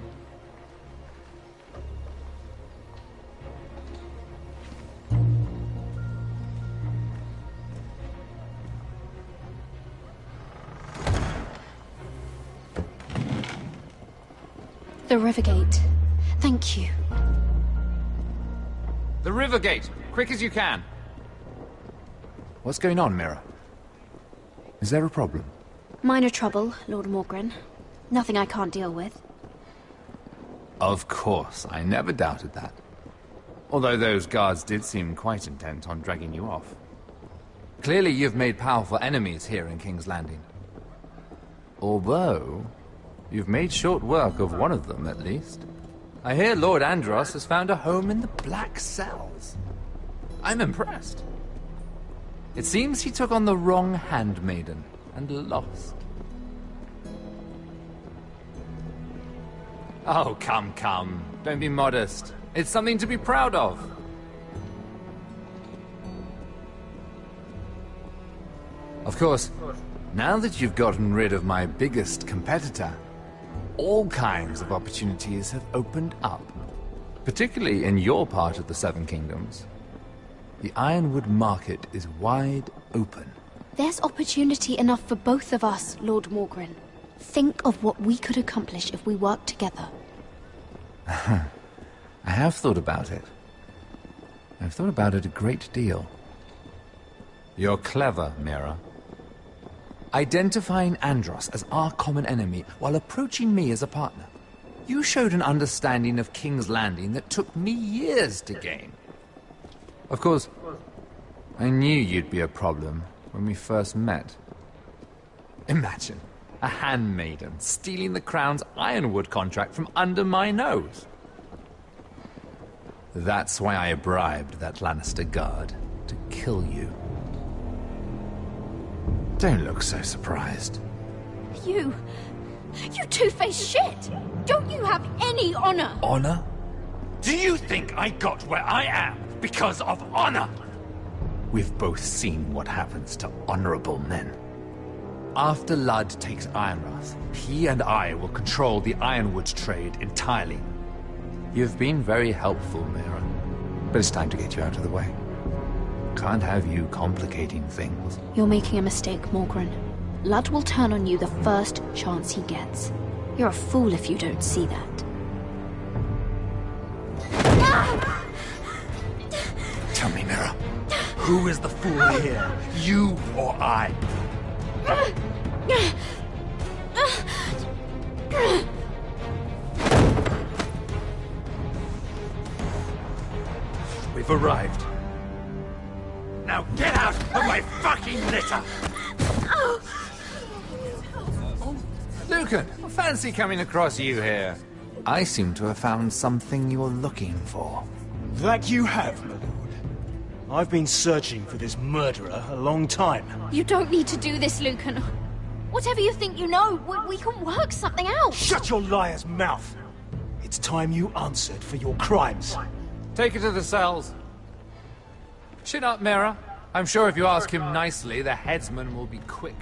The Rivergate. Thank you. The Rivergate! Quick as you can! What's going on, Mira? Is there a problem? Minor trouble, Lord Morgren. Nothing I can't deal with. Of course, I never doubted that. Although those guards did seem quite intent on dragging you off. Clearly you've made powerful enemies here in King's Landing. Although, you've made short work of one of them, at least. I hear Lord Andros has found a home in the Black Cells. I'm impressed. It seems he took on the wrong handmaiden and lost. Oh, come, come. Don't be modest. It's something to be proud of. Of course, now that you've gotten rid of my biggest competitor, all kinds of opportunities have opened up. Particularly in your part of the Seven Kingdoms. The Ironwood market is wide open. There's opportunity enough for both of us, Lord Morgren. Think of what we could accomplish if we worked together. I have thought about it. I've thought about it a great deal. You're clever, Mira. Identifying Andros as our common enemy while approaching me as a partner. You showed an understanding of King's Landing that took me years to gain. Of course, I knew you'd be a problem when we first met. Imagine a handmaiden stealing the Crown's Ironwood contract from under my nose. That's why I bribed that Lannister guard to kill you. Don't look so surprised. You two-faced shit! Don't you have any honor? Honor? Do you think I got where I am because of honor? We've both seen what happens to honorable men. After Ludd takes Ironrath, he and I will control the Ironwood trade entirely. You've been very helpful, Mira, but it's time to get you out of the way. Can't have you complicating things. You're making a mistake, Morgren. Ludd will turn on you the first chance he gets. You're a fool if you don't see that. Tell me, Mira, who is the fool here? You or I? We've arrived. Now get out of my fucking litter! Lucan, fancy coming across you here. I seem to have found something you're looking for. That you have, my lord. I've been searching for this murderer a long time. You don't need to do this, Lucan. Whatever you think you know, we can work something out. Shut your liar's mouth! It's time you answered for your crimes. Take her to the cells. Chin up, Mira. I'm sure if you ask him nicely, the headsman will be quick.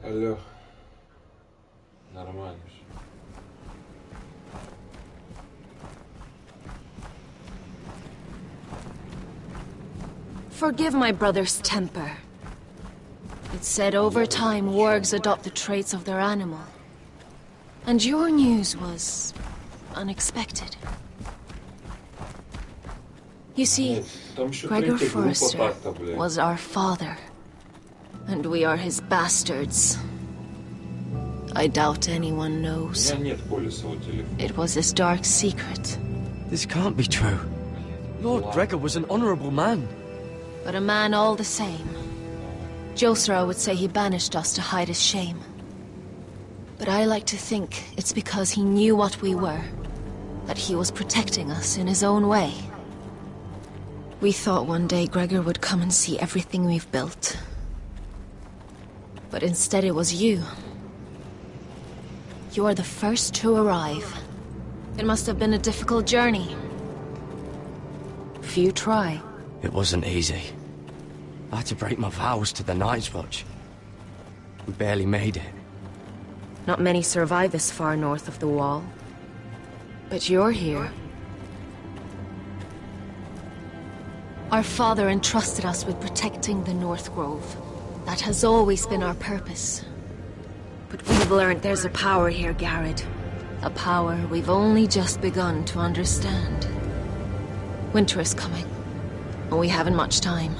Алло. Нормально. Forgive my brother's temper. It's said over time wargs adopt the traits of their animal. And your news was unexpected. You see, Gregor Forrester was our father. And we are his bastards. I doubt anyone knows. It was his dark secret. This can't be true. Lord Gregor was an honorable man. But a man all the same. Josra would say he banished us to hide his shame. But I like to think it's because he knew what we were. That he was protecting us in his own way. We thought one day Gregor would come and see everything we've built. But instead it was you. You are the first to arrive. It must have been a difficult journey. Few try. It wasn't easy. I had to break my vows to the Night's Watch. We barely made it. Not many survive this far north of the Wall. But you're here. Our father entrusted us with protecting the North Grove. That has always been our purpose. But we've learned there's a power here, Garrett. A power we've only just begun to understand. Winter is coming, and we haven't much time.